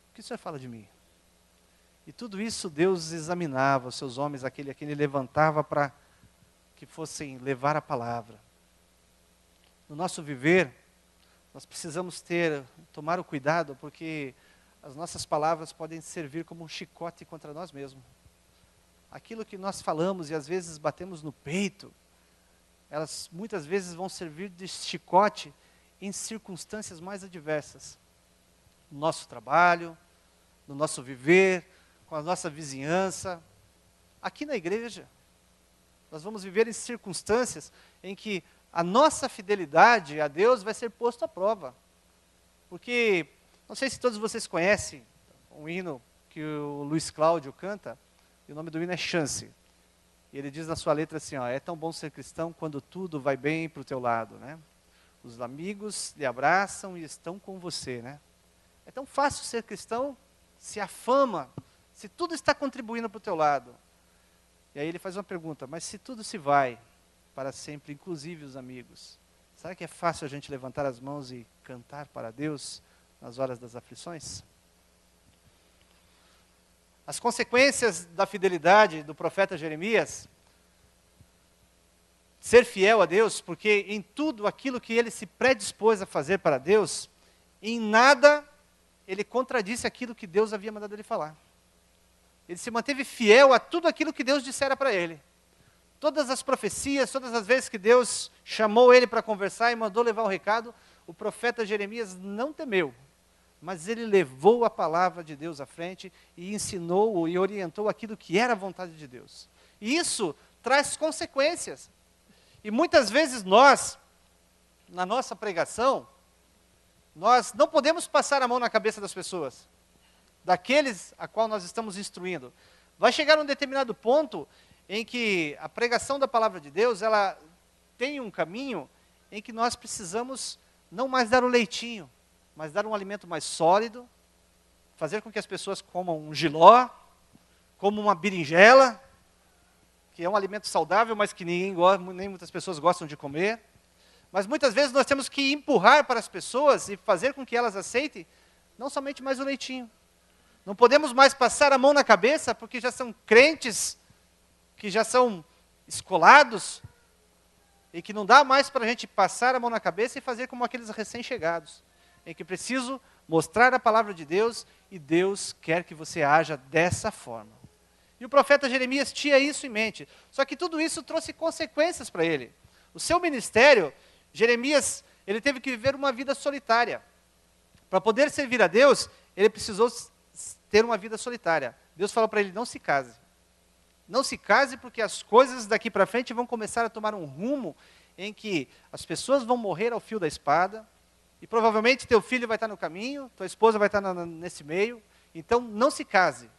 O que o Senhor fala de mim? E tudo isso Deus examinava, os seus homens, aquele a quem ele levantava para que fossem levar a palavra. No nosso viver, nós precisamos tomar o cuidado, porque as nossas palavras podem servir como um chicote contra nós mesmos. Aquilo que nós falamos e às vezes batemos no peito, elas muitas vezes vão servir de chicote em circunstâncias mais adversas. No nosso trabalho, no nosso viver, com a nossa vizinhança, aqui na igreja. Nós vamos viver em circunstâncias em que a nossa fidelidade a Deus vai ser posta à prova. Porque, não sei se todos vocês conhecem um hino que o Luiz Cláudio canta, e o nome do hino é Chance. E ele diz na sua letra assim, ó, é tão bom ser cristão quando tudo vai bem para o teu lado, né? Os amigos lhe abraçam e estão com você, né? É tão fácil ser cristão se a fama, se tudo está contribuindo para o teu lado. E aí ele faz uma pergunta, mas se tudo se vai para sempre, inclusive os amigos, será que é fácil a gente levantar as mãos e cantar para Deus nas horas das aflições? As consequências da fidelidade do profeta Jeremias, ser fiel a Deus, porque em tudo aquilo que ele se predispôs a fazer para Deus, em nada ele contradisse aquilo que Deus havia mandado ele falar. Ele se manteve fiel a tudo aquilo que Deus dissera para ele. Todas as profecias, todas as vezes que Deus chamou ele para conversar e mandou levar um recado, o profeta Jeremias não temeu, mas ele levou a palavra de Deus à frente e ensinou e orientou aquilo que era a vontade de Deus. E isso traz consequências. E muitas vezes nós, na nossa pregação, nós não podemos passar a mão na cabeça das pessoas, daqueles a qual nós estamos instruindo. Vai chegar um determinado ponto em que a pregação da palavra de Deus, ela tem um caminho em que nós precisamos não mais dar o leitinho, mas dar um alimento mais sólido, fazer com que as pessoas comam um jiló, como uma berinjela, que é um alimento saudável, mas que nem muitas pessoas gostam de comer. Mas muitas vezes nós temos que empurrar para as pessoas e fazer com que elas aceitem não somente mais o leitinho. Não podemos mais passar a mão na cabeça, porque já são crentes, que já são escolados, e que não dá mais para a gente passar a mão na cabeça e fazer como aqueles recém-chegados, em que preciso mostrar a palavra de Deus, e Deus quer que você haja dessa forma. E o profeta Jeremias tinha isso em mente, só que tudo isso trouxe consequências para ele. O seu ministério, Jeremias, ele teve que viver uma vida solitária. Para poder servir a Deus, ele precisou ter uma vida solitária. Deus falou para ele, não se case. Não se case, porque as coisas daqui para frente vão começar a tomar um rumo em que as pessoas vão morrer ao fio da espada, e provavelmente teu filho vai estar no caminho, tua esposa vai estar nesse meio, então não se case.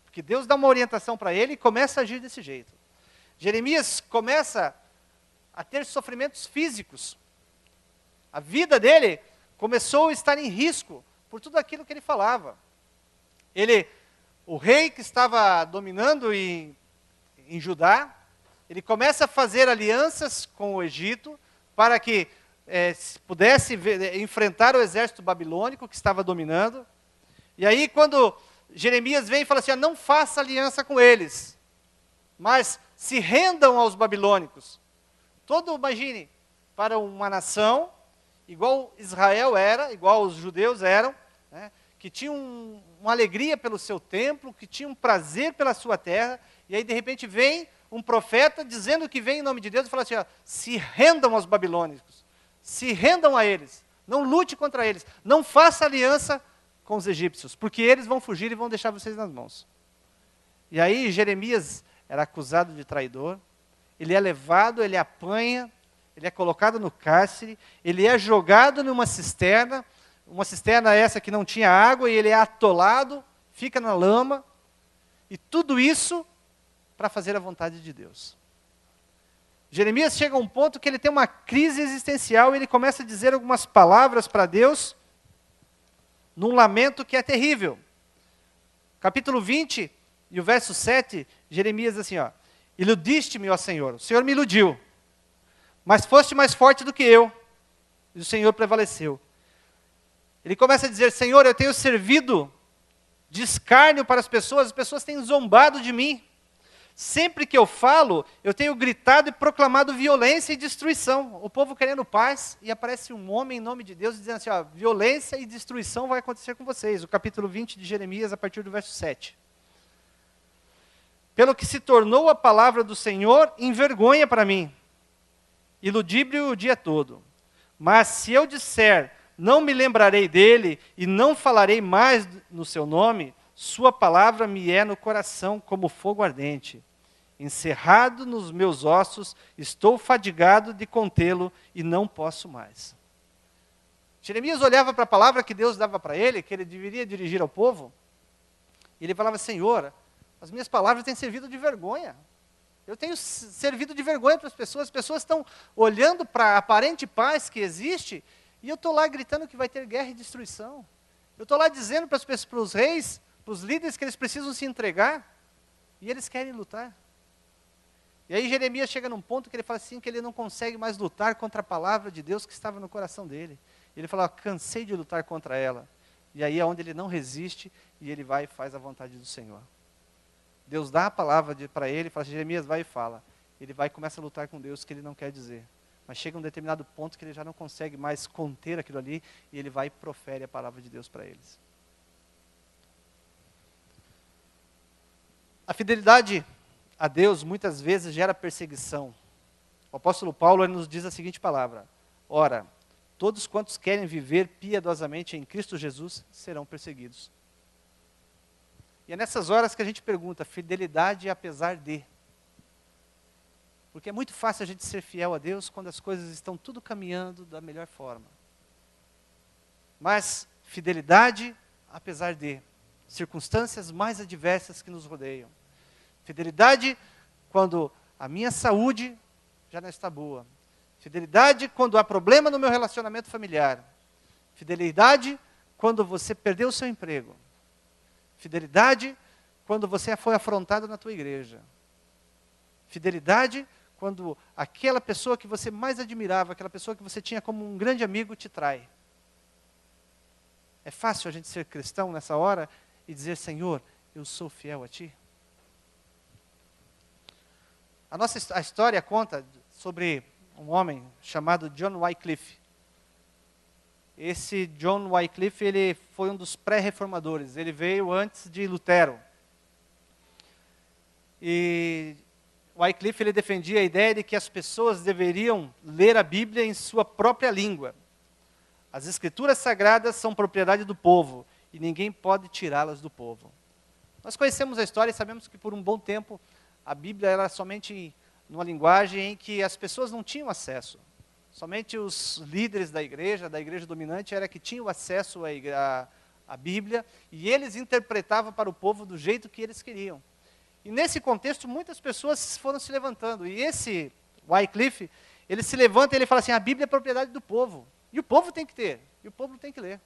Porque Deus dá uma orientação para ele e começa a agir desse jeito. Jeremias começa a ter sofrimentos físicos. A vida dele começou a estar em risco por tudo aquilo que ele falava. O rei que estava dominando em Judá, ele começa a fazer alianças com o Egito para que pudesse enfrentar o exército babilônico que estava dominando. E aí quando Jeremias vem e fala assim, não faça aliança com eles, mas se rendam aos babilônicos. Imagine, para uma nação, igual Israel era, igual os judeus eram, né, que tinham uma alegria pelo seu templo, que tinham um prazer pela sua terra, e aí de repente vem um profeta dizendo que vem em nome de Deus e fala assim, se rendam aos babilônicos, se rendam a eles, não lute contra eles, não faça aliança com os egípcios, porque eles vão fugir e vão deixar vocês nas mãos. E aí Jeremias era acusado de traidor, ele é levado, ele apanha, ele é colocado no cárcere, ele é jogado numa cisterna, uma cisterna essa que não tinha água, e ele é atolado, fica na lama, e tudo isso para fazer a vontade de Deus. Jeremias chega a um ponto que ele tem uma crise existencial, e ele começa a dizer algumas palavras para Deus, num lamento que é terrível. Capítulo 20, e o verso 7, Jeremias diz assim, iludiste-me, ó Senhor, o Senhor me iludiu, mas foste mais forte do que eu, e o Senhor prevaleceu. Ele começa a dizer, Senhor, eu tenho servido de escárnio para as pessoas têm zombado de mim. Sempre que eu falo, eu tenho gritado e proclamado violência e destruição. O povo querendo paz, e aparece um homem em nome de Deus dizendo assim, violência e destruição vai acontecer com vocês. O capítulo 20 de Jeremias, a partir do verso 7. Pelo que se tornou a palavra do Senhor em vergonha para mim, iludível o dia todo. Mas se eu disser, não me lembrarei dele e não falarei mais no seu nome, sua palavra me é no coração como fogo ardente. Encerrado nos meus ossos, estou fadigado de contê-lo e não posso mais. Jeremias olhava para a palavra que Deus dava para ele, que ele deveria dirigir ao povo, e ele falava, Senhor, as minhas palavras têm servido de vergonha. Eu tenho servido de vergonha para as pessoas estão olhando para a aparente paz que existe, e eu estou lá gritando que vai ter guerra e destruição. Eu estou lá dizendo para os reis, para os líderes que eles precisam se entregar, e eles querem lutar. E aí Jeremias chega num ponto que ele fala assim, que ele não consegue mais lutar contra a palavra de Deus que estava no coração dele. Ele fala, cansei de lutar contra ela. E aí é onde ele não resiste, e ele vai e faz a vontade do Senhor. Deus dá a palavra para ele, fala assim, Jeremias, vai e fala. Ele vai e começa a lutar com Deus, que ele não quer dizer. Mas chega um determinado ponto que ele já não consegue mais conter aquilo ali, e ele vai e profere a palavra de Deus para eles. A fidelidade a Deus muitas vezes gera perseguição. O apóstolo Paulo ele nos diz a seguinte palavra: ora, todos quantos querem viver piedosamente em Cristo Jesus serão perseguidos. E é nessas horas que a gente pergunta, fidelidade apesar de. Porque é muito fácil a gente ser fiel a Deus quando as coisas estão tudo caminhando da melhor forma. Mas fidelidade apesar de circunstâncias mais adversas que nos rodeiam. Fidelidade quando a minha saúde já não está boa. Fidelidade quando há problema no meu relacionamento familiar. Fidelidade quando você perdeu o seu emprego. Fidelidade quando você foi afrontado na tua igreja. Fidelidade quando aquela pessoa que você mais admirava, aquela pessoa que você tinha como um grande amigo, te trai. É fácil a gente ser cristão nessa hora e dizer, Senhor, eu sou fiel a Ti? A história conta sobre um homem chamado John Wycliffe. Esse John Wycliffe, ele foi um dos pré-reformadores. Ele veio antes de Lutero. E Wycliffe ele defendia a ideia de que as pessoas deveriam ler a Bíblia em sua própria língua. As Escrituras Sagradas são propriedade do povo e ninguém pode tirá-las do povo. Nós conhecemos a história e sabemos que por um bom tempo a Bíblia era somente numa linguagem em que as pessoas não tinham acesso. Somente os líderes da igreja dominante, era que tinham acesso à Bíblia, e eles interpretavam para o povo do jeito que eles queriam. E nesse contexto, muitas pessoas foram se levantando. E esse Wycliffe, ele se levanta e ele fala assim, a Bíblia é propriedade do povo. E o povo tem que ter, e o povo tem que ler.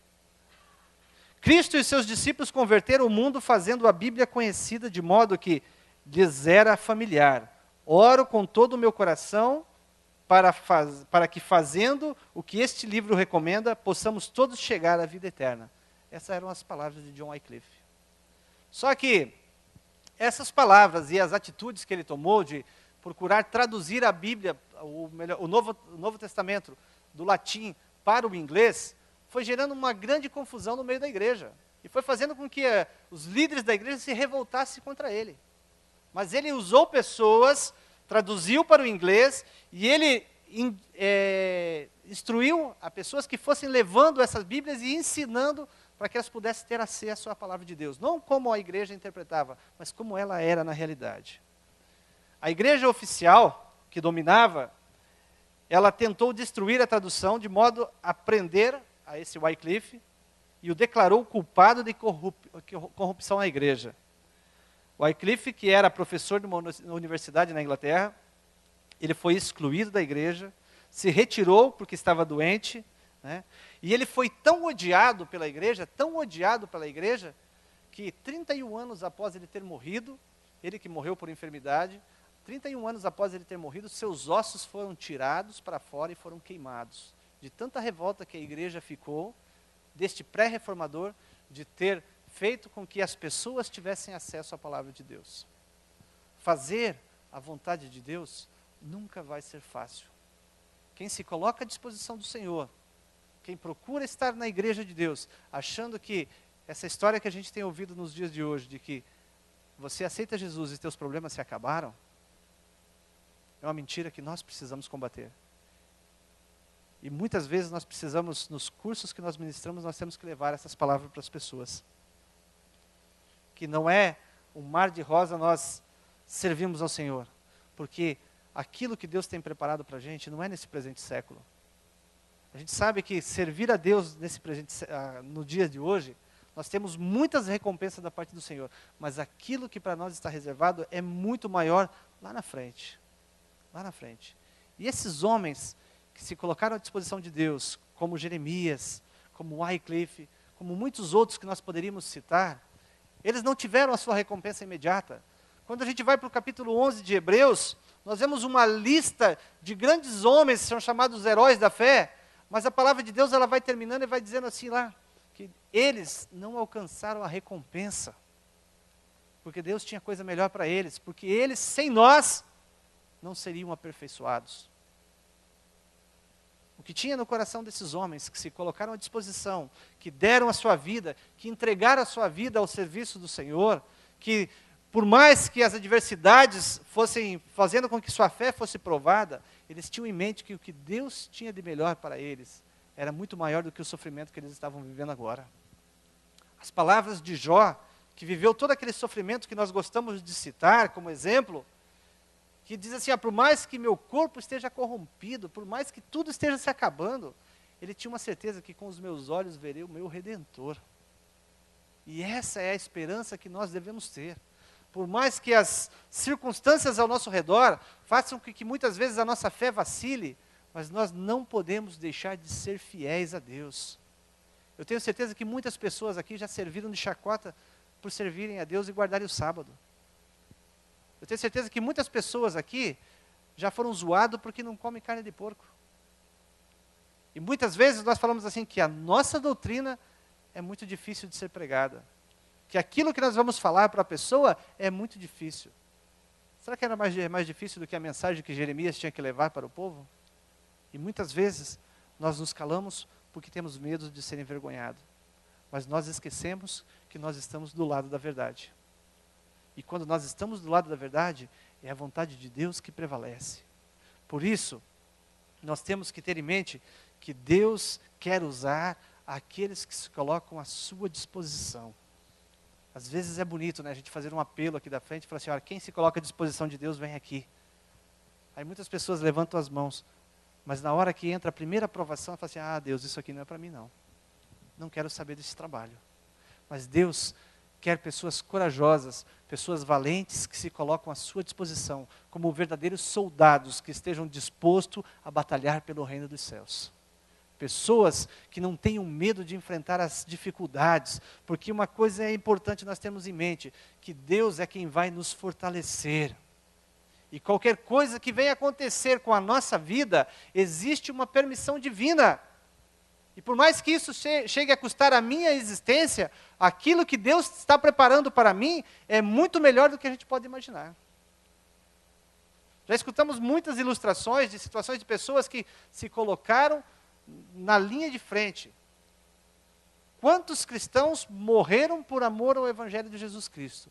Cristo e seus discípulos converteram o mundo fazendo a Bíblia conhecida de modo que lhes era familiar. Oro com todo o meu coração para que, fazendo o que este livro recomenda, possamos todos chegar à vida eterna. Essas eram as palavras de John Wycliffe. Só que essas palavras e as atitudes que ele tomou de procurar traduzir a Bíblia, o Novo Testamento, do latim para o inglês, foi gerando uma grande confusão no meio da igreja. E foi fazendo com que os líderes da igreja se revoltassem contra ele. Mas ele usou pessoas, traduziu para o inglês, e ele instruiu a pessoas que fossem levando essas Bíblias e ensinando para que elas pudessem ter acesso à palavra de Deus. Não como a igreja interpretava, mas como ela era na realidade. A igreja oficial, que dominava, ela tentou destruir a tradução de modo a prender a esse Wycliffe e o declarou culpado de corrupção na igreja. Wycliffe, que era professor de uma universidade na Inglaterra, ele foi excluído da igreja, se retirou porque estava doente, né? E ele foi tão odiado pela igreja, que 31 anos após ele ter morrido, ele que morreu por enfermidade, 31 anos após ele ter morrido, seus ossos foram tirados para fora e foram queimados. De tanta revolta que a igreja ficou, deste pré-reformador, de ter feito com que as pessoas tivessem acesso à palavra de Deus. Fazer a vontade de Deus nunca vai ser fácil. Quem se coloca à disposição do Senhor, quem procura estar na igreja de Deus, achando que essa história que a gente tem ouvido nos dias de hoje, de que você aceita Jesus e teus problemas se acabaram, é uma mentira que nós precisamos combater. E muitas vezes nós precisamos, nos cursos que nós ministramos, nós temos que levar essas palavras para as pessoas. Que não é um mar de rosa nós servimos ao Senhor, porque aquilo que Deus tem preparado para a gente não é nesse presente século. A gente sabe que servir a Deus no dia de hoje, nós temos muitas recompensas da parte do Senhor, mas aquilo que para nós está reservado é muito maior lá na frente. Lá na frente. E esses homens que se colocaram à disposição de Deus, como Jeremias, como Wycliffe, como muitos outros que nós poderíamos citar, Eles não tiveram a sua recompensa imediata. Quando a gente vai para o capítulo 11 de Hebreus, nós vemos uma lista de grandes homens que são chamados heróis da fé, mas a palavra de Deus ela vai terminando e vai dizendo assim lá, que eles não alcançaram a recompensa, porque Deus tinha coisa melhor para eles, porque eles, sem nós, não seriam aperfeiçoados. O que tinha no coração desses homens, que se colocaram à disposição, que deram a sua vida, que entregaram a sua vida ao serviço do Senhor, que por mais que as adversidades fossem fazendo com que sua fé fosse provada, eles tinham em mente que o que Deus tinha de melhor para eles era muito maior do que o sofrimento que eles estavam vivendo agora. As palavras de Jó, que viveu todo aquele sofrimento que nós gostamos de citar como exemplo, que diz assim, por mais que meu corpo esteja corrompido, por mais que tudo esteja se acabando, ele tinha uma certeza que com os meus olhos verei o meu Redentor. E essa é a esperança que nós devemos ter. Por mais que as circunstâncias ao nosso redor façam com que muitas vezes a nossa fé vacile, mas nós não podemos deixar de ser fiéis a Deus. Eu tenho certeza que muitas pessoas aqui já serviram de chacota por servirem a Deus e guardarem o sábado. Eu tenho certeza que muitas pessoas aqui já foram zoadas porque não comem carne de porco. E muitas vezes nós falamos assim que a nossa doutrina é muito difícil de ser pregada. Que aquilo que nós vamos falar para a pessoa é muito difícil. Será que era mais difícil do que a mensagem que Jeremias tinha que levar para o povo? E muitas vezes nós nos calamos porque temos medo de ser envergonhados. Mas nós esquecemos que nós estamos do lado da verdade. E quando nós estamos do lado da verdade, é a vontade de Deus que prevalece. Por isso, nós temos que ter em mente que Deus quer usar aqueles que se colocam à sua disposição. Às vezes é bonito, né, a gente fazer um apelo aqui da frente e falar assim, olha, quem se coloca à disposição de Deus, vem aqui. Aí muitas pessoas levantam as mãos, mas na hora que entra a primeira aprovação, fala assim, Deus, isso aqui não é para mim não. Não quero saber desse trabalho. Mas Deus quer pessoas corajosas, pessoas valentes que se colocam à sua disposição, como verdadeiros soldados que estejam dispostos a batalhar pelo reino dos céus. Pessoas que não tenham medo de enfrentar as dificuldades, porque uma coisa é importante nós termos em mente, que Deus é quem vai nos fortalecer. E qualquer coisa que venha acontecer com a nossa vida, existe uma permissão divina. E por mais que isso chegue a custar a minha existência, aquilo que Deus está preparando para mim é muito melhor do que a gente pode imaginar. Já escutamos muitas ilustrações de situações de pessoas que se colocaram na linha de frente. Quantos cristãos morreram por amor ao Evangelho de Jesus Cristo?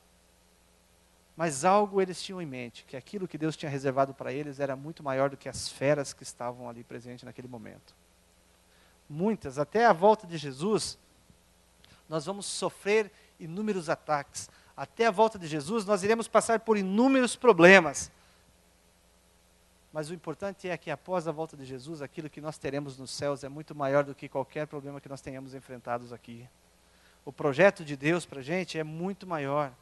Mas algo eles tinham em mente, que aquilo que Deus tinha reservado para eles era muito maior do que as feras que estavam ali presentes naquele momento. Muitas, até a volta de Jesus, nós vamos sofrer inúmeros ataques. Até a volta de Jesus, nós iremos passar por inúmeros problemas. Mas o importante é que após a volta de Jesus, aquilo que nós teremos nos céus é muito maior do que qualquer problema que nós tenhamos enfrentados aqui. O projeto de Deus para a gente é muito maior.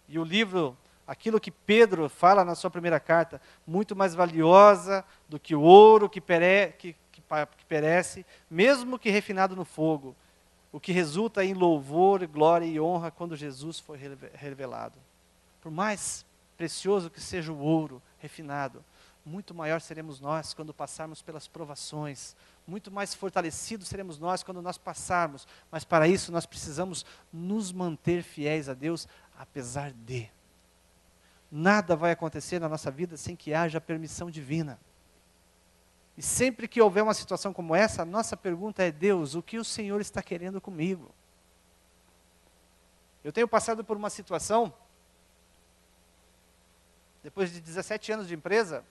E o livro, aquilo que Pedro fala na sua primeira carta, muito mais valiosa do que o ouro que perece, mesmo que refinado no fogo, o que resulta em louvor, glória e honra quando Jesus foi revelado. Por mais precioso que seja o ouro refinado, muito maior seremos nós quando passarmos pelas provações, muito mais fortalecidos seremos nós quando nós passarmos, mas para isso nós precisamos nos manter fiéis a Deus, apesar de. Nada vai acontecer na nossa vida sem que haja permissão divina. E sempre que houver uma situação como essa, a nossa pergunta é, Deus, o que o Senhor está querendo comigo? Eu tenho passado por uma situação, depois de 17 anos de empresa,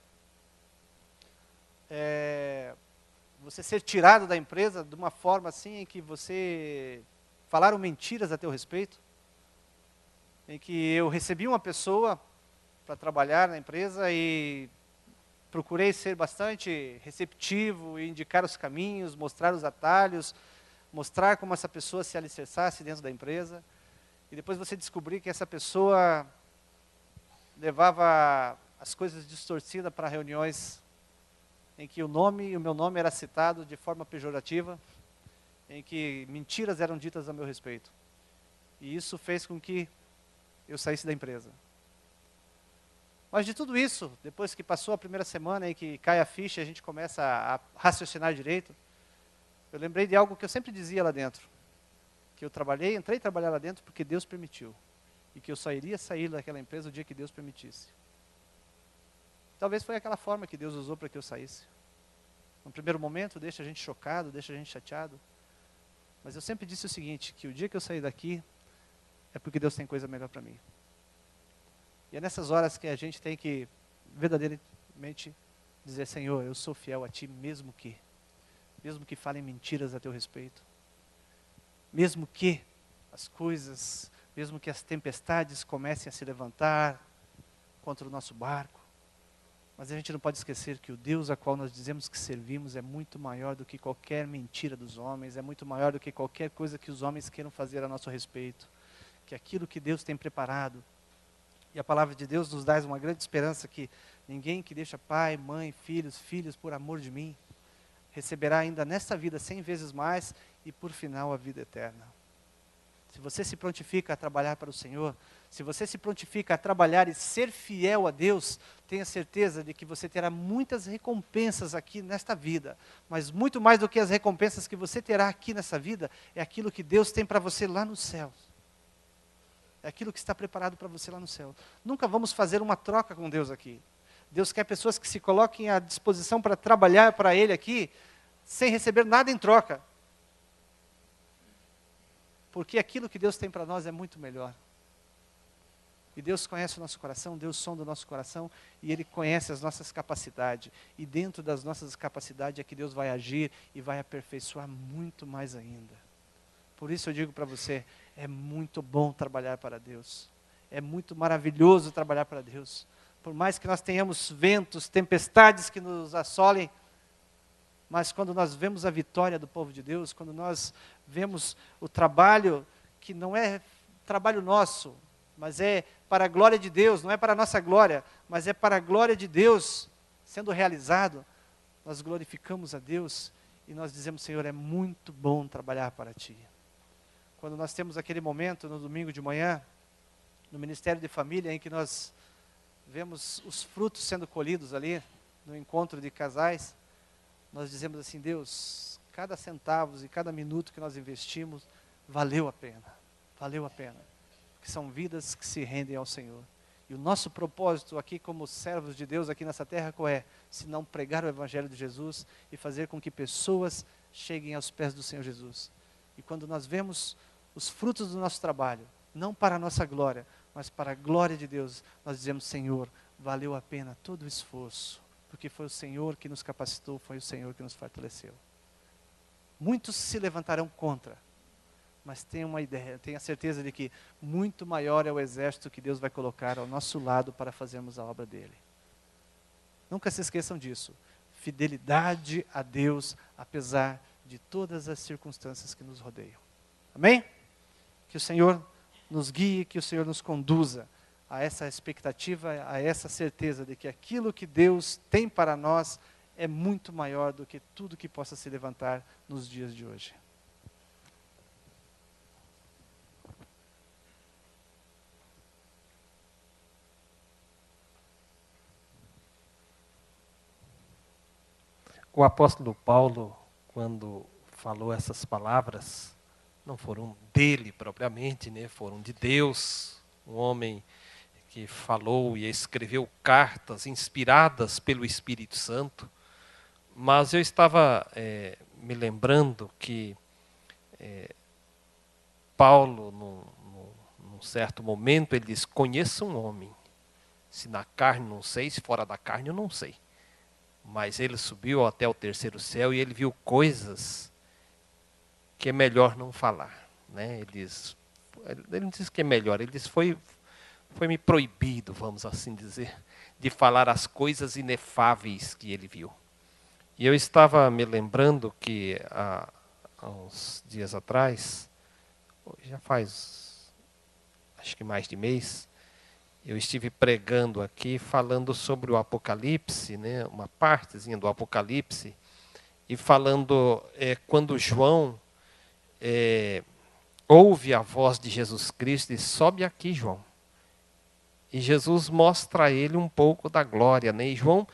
você ser tirado da empresa de uma forma assim em que você falaram mentiras a teu respeito, em que eu recebi uma pessoa para trabalhar na empresa e procurei ser bastante receptivo e indicar os caminhos, mostrar os atalhos, mostrar como essa pessoa se alicerçasse dentro da empresa. E depois você descobrir que essa pessoa levava as coisas distorcidas para reuniões em que o meu nome era citado de forma pejorativa, em que mentiras eram ditas a meu respeito. E isso fez com que eu saísse da empresa. Mas de tudo isso, depois que passou a primeira semana e que cai a ficha e a gente começa a raciocinar direito, eu lembrei de algo que eu sempre dizia lá dentro. Que eu entrei a trabalhar lá dentro porque Deus permitiu. E que eu só iria sair daquela empresa o dia que Deus permitisse. Talvez foi aquela forma que Deus usou para que eu saísse. No primeiro momento deixa a gente chocado, deixa a gente chateado. Mas eu sempre disse o seguinte, que o dia que eu sair daqui, é porque Deus tem coisa melhor para mim. E é nessas horas que a gente tem que verdadeiramente dizer, Senhor, eu sou fiel a Ti mesmo que falem mentiras a Teu respeito. Mesmo que as coisas, mesmo que as tempestades comecem a se levantar contra o nosso barco. Mas a gente não pode esquecer que o Deus a qual nós dizemos que servimos é muito maior do que qualquer mentira dos homens, é muito maior do que qualquer coisa que os homens queiram fazer a nosso respeito. Que aquilo que Deus tem preparado, e a palavra de Deus nos dá uma grande esperança que ninguém que deixa pai, mãe, filhos por amor de mim, receberá ainda nesta vida 100 vezes mais e por final a vida eterna. Se você se prontifica a trabalhar para o Senhor, se você se prontifica a trabalhar e ser fiel a Deus, tenha certeza de que você terá muitas recompensas aqui nesta vida. Mas muito mais do que as recompensas que você terá aqui nessa vida, é aquilo que Deus tem para você lá no céu. É aquilo que está preparado para você lá no céu. Nunca vamos fazer uma troca com Deus aqui. Deus quer pessoas que se coloquem à disposição para trabalhar para Ele aqui, sem receber nada em troca. Porque aquilo que Deus tem para nós é muito melhor. E Deus conhece o nosso coração, Deus sonda o nosso coração, e Ele conhece as nossas capacidades. E dentro das nossas capacidades é que Deus vai agir e vai aperfeiçoar muito mais ainda. Por isso eu digo para você, é muito bom trabalhar para Deus. É muito maravilhoso trabalhar para Deus. Por mais que nós tenhamos ventos, tempestades que nos assolem, mas quando nós vemos a vitória do povo de Deus, quando nós vemos o trabalho que não é trabalho nosso, mas é para a glória de Deus, não é para a nossa glória, mas é para a glória de Deus sendo realizado, nós glorificamos a Deus e nós dizemos, Senhor, é muito bom trabalhar para Ti. Quando nós temos aquele momento no domingo de manhã, no Ministério de Família, em que nós vemos os frutos sendo colhidos ali, no encontro de casais, nós dizemos assim, Deus, cada centavo e cada minuto que nós investimos, valeu a pena, porque são vidas que se rendem ao Senhor. E o nosso propósito aqui como servos de Deus aqui nessa terra qual é? Se não pregar o Evangelho de Jesus e fazer com que pessoas cheguem aos pés do Senhor Jesus. E quando nós vemos os frutos do nosso trabalho, não para a nossa glória, mas para a glória de Deus, nós dizemos, Senhor, valeu a pena todo o esforço, porque foi o Senhor que nos capacitou, foi o Senhor que nos fortaleceu. Muitos se levantarão contra, mas tenha uma ideia, tenha certeza de que muito maior é o exército que Deus vai colocar ao nosso lado para fazermos a obra dele. Nunca se esqueçam disso. Fidelidade a Deus, apesar de todas as circunstâncias que nos rodeiam. Amém? Que o Senhor nos guie, que o Senhor nos conduza a essa expectativa, a essa certeza de que aquilo que Deus tem para nós é muito maior do que tudo que possa se levantar nos dias de hoje. O apóstolo Paulo, quando falou essas palavras, não foram dele propriamente, né? Foram de Deus, um homem que falou e escreveu cartas inspiradas pelo Espírito Santo. Mas eu estava me lembrando que Paulo, num certo momento, ele diz, conheça um homem. Se na carne não sei, se fora da carne eu não sei. Mas ele subiu até o terceiro céu e ele viu coisas que é melhor não falar. Né? Ele não diz que é melhor, ele diz foi-me proibido, vamos assim dizer, de falar as coisas inefáveis que ele viu. E eu estava me lembrando que há uns dias atrás, já faz acho que mais de mês, eu estive pregando aqui, falando sobre o Apocalipse, né, uma partezinha do Apocalipse, e falando quando João ouve a voz de Jesus Cristo e sobe aqui, João. E Jesus mostra a ele um pouco da glória, né? E João,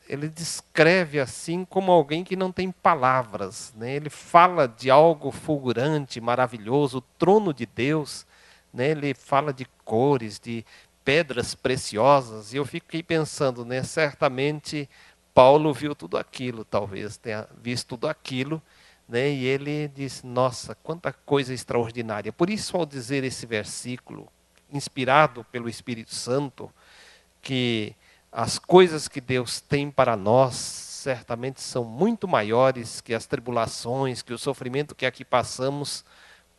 ele descreve assim como alguém que não tem palavras, né? Ele fala de algo fulgurante, maravilhoso, o trono de Deus, né? Ele fala de cores, de pedras preciosas, e eu fiquei pensando, né? Certamente Paulo viu tudo aquilo, talvez tenha visto tudo aquilo, né? E ele diz, nossa, quanta coisa extraordinária. Por isso, ao dizer esse versículo, inspirado pelo Espírito Santo, que as coisas que Deus tem para nós certamente são muito maiores que as tribulações, que o sofrimento que aqui passamos.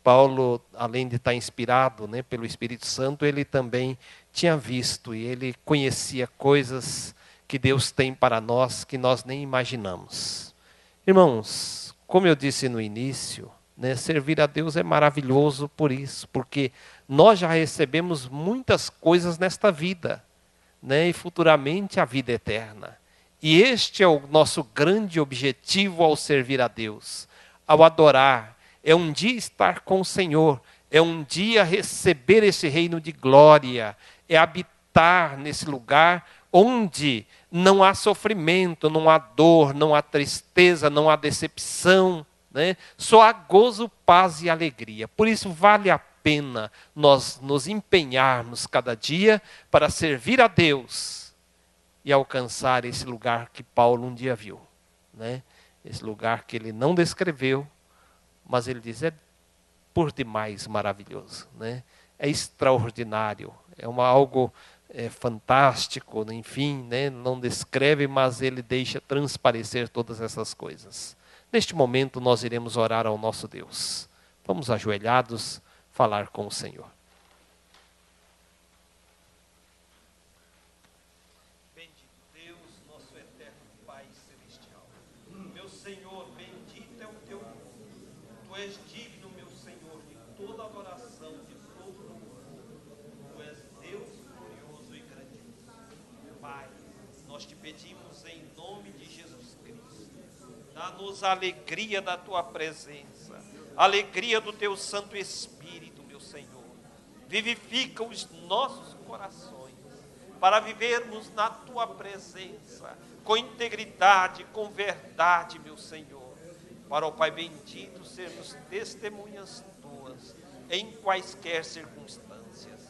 Paulo, além de estar inspirado, né, pelo Espírito Santo, ele também tinha visto e ele conhecia coisas que Deus tem para nós que nós nem imaginamos. Irmãos, como eu disse no início, né, servir a Deus é maravilhoso por isso, porque nós já recebemos muitas coisas nesta vida, né, e futuramente a vida eterna. E este é o nosso grande objetivo ao servir a Deus, ao adorar. É um dia estar com o Senhor, é um dia receber esse reino de glória, é habitar nesse lugar onde não há sofrimento, não há dor, não há tristeza, não há decepção, né? Só há gozo, paz e alegria. Por isso vale a pena nós nos empenharmos cada dia para servir a Deus e alcançar esse lugar que Paulo um dia viu, né? Esse lugar que ele não descreveu, mas ele diz, é por demais maravilhoso, né? É extraordinário, é algo fantástico, enfim, né? Não descreve, mas ele deixa transparecer todas essas coisas. Neste momento nós iremos orar ao nosso Deus. Vamos ajoelhados, falar com o Senhor. Bendito Deus, nosso eterno Pai celestial. Meu Senhor, bendito é o teu nome. Tu és digno, meu Senhor, de toda adoração, de todo louvor. Tu és Deus glorioso e grandioso. Pai, nós te pedimos em nome de Jesus Cristo, dá-nos a alegria da tua presença, a alegria do teu Santo Espírito, meu Senhor. Vivifica os nossos corações para vivermos na tua presença, com integridade, com verdade, meu Senhor. Para o Pai bendito sermos testemunhas tuas em quaisquer circunstâncias.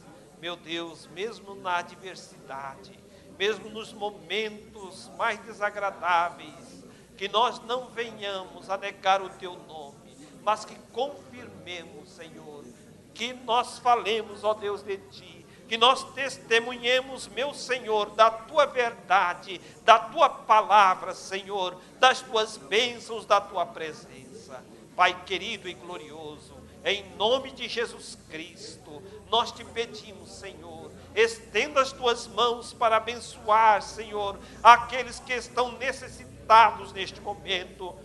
Meu Deus, mesmo na adversidade, mesmo nos momentos mais desagradáveis, que nós não venhamos a negar o teu nome, mas que confirmemos, Senhor, que nós falemos, ó Deus, de ti, que nós testemunhemos, meu Senhor, da tua verdade, da tua palavra, Senhor, das tuas bênçãos, da tua presença. Pai querido e glorioso, em nome de Jesus Cristo, nós te pedimos, Senhor, estenda as tuas mãos para abençoar, Senhor, aqueles que estão necessitados neste momento,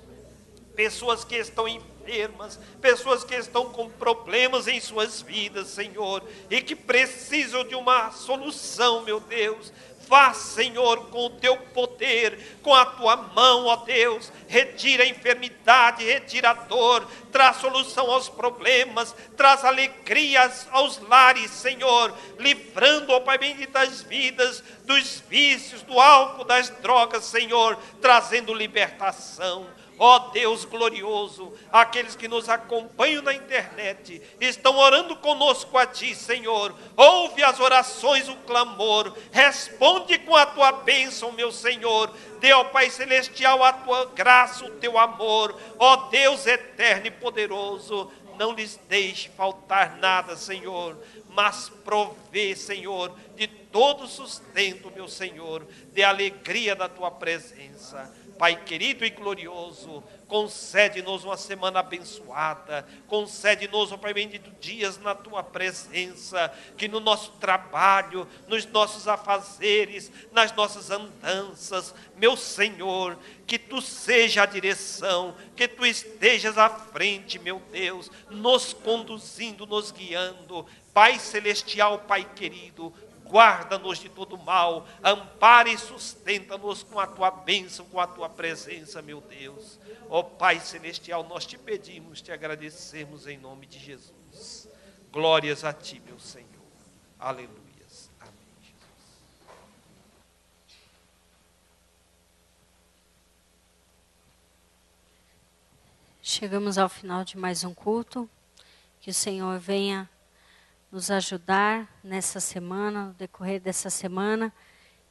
pessoas que estão enfermas, pessoas que estão com problemas em suas vidas, Senhor, e que precisam de uma solução, meu Deus. Faz, Senhor, com o teu poder, com a tua mão, ó Deus, retira a enfermidade, retira a dor, traz solução aos problemas, traz alegrias aos lares, Senhor, livrando, ó Pai bendito, das vidas, dos vícios, do álcool, das drogas, Senhor, trazendo libertação. Ó Deus glorioso, aqueles que nos acompanham na internet, estão orando conosco a Ti, Senhor. Ouve as orações, o clamor, responde com a Tua bênção, meu Senhor. Dê ao Pai Celestial a Tua graça, o Teu amor. Ó Deus eterno e poderoso, não lhes deixe faltar nada, Senhor, mas provê, Senhor, de todo sustento, meu Senhor, de alegria da Tua presença. Pai querido e glorioso, concede-nos uma semana abençoada, concede-nos, ó Pai bendito, dias na Tua presença, que no nosso trabalho, nos nossos afazeres, nas nossas andanças, meu Senhor, que Tu seja a direção, que Tu estejas à frente, meu Deus, nos conduzindo, nos guiando. Pai celestial, Pai querido, guarda-nos de todo mal, ampara e sustenta-nos com a Tua bênção, com a Tua presença, meu Deus. Ó Pai celestial, nós te pedimos, te agradecemos em nome de Jesus. Glórias a Ti, meu Senhor. Aleluias. Amém. Chegamos ao final de mais um culto. Que o Senhor venha nos ajudar nessa semana, no decorrer dessa semana.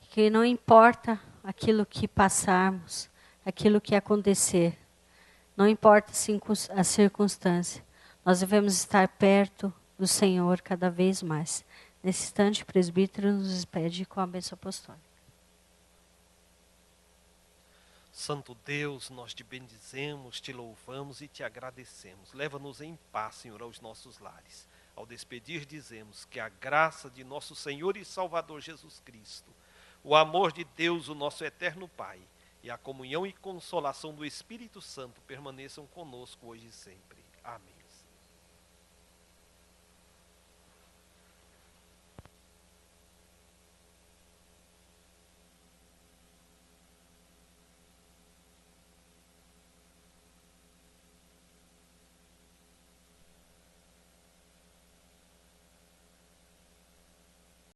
Que não importa aquilo que passarmos, aquilo que acontecer, não importa a circunstância, nós devemos estar perto do Senhor cada vez mais. Nesse instante, o presbítero nos despede com a bênção apostólica. Santo Deus, nós te bendizemos, te louvamos e te agradecemos. Leva-nos em paz, Senhor, aos nossos lares. Ao despedir, dizemos que a graça de nosso Senhor e Salvador Jesus Cristo, o amor de Deus, o nosso eterno Pai, e a comunhão e consolação do Espírito Santo permaneçam conosco hoje e sempre. Amém.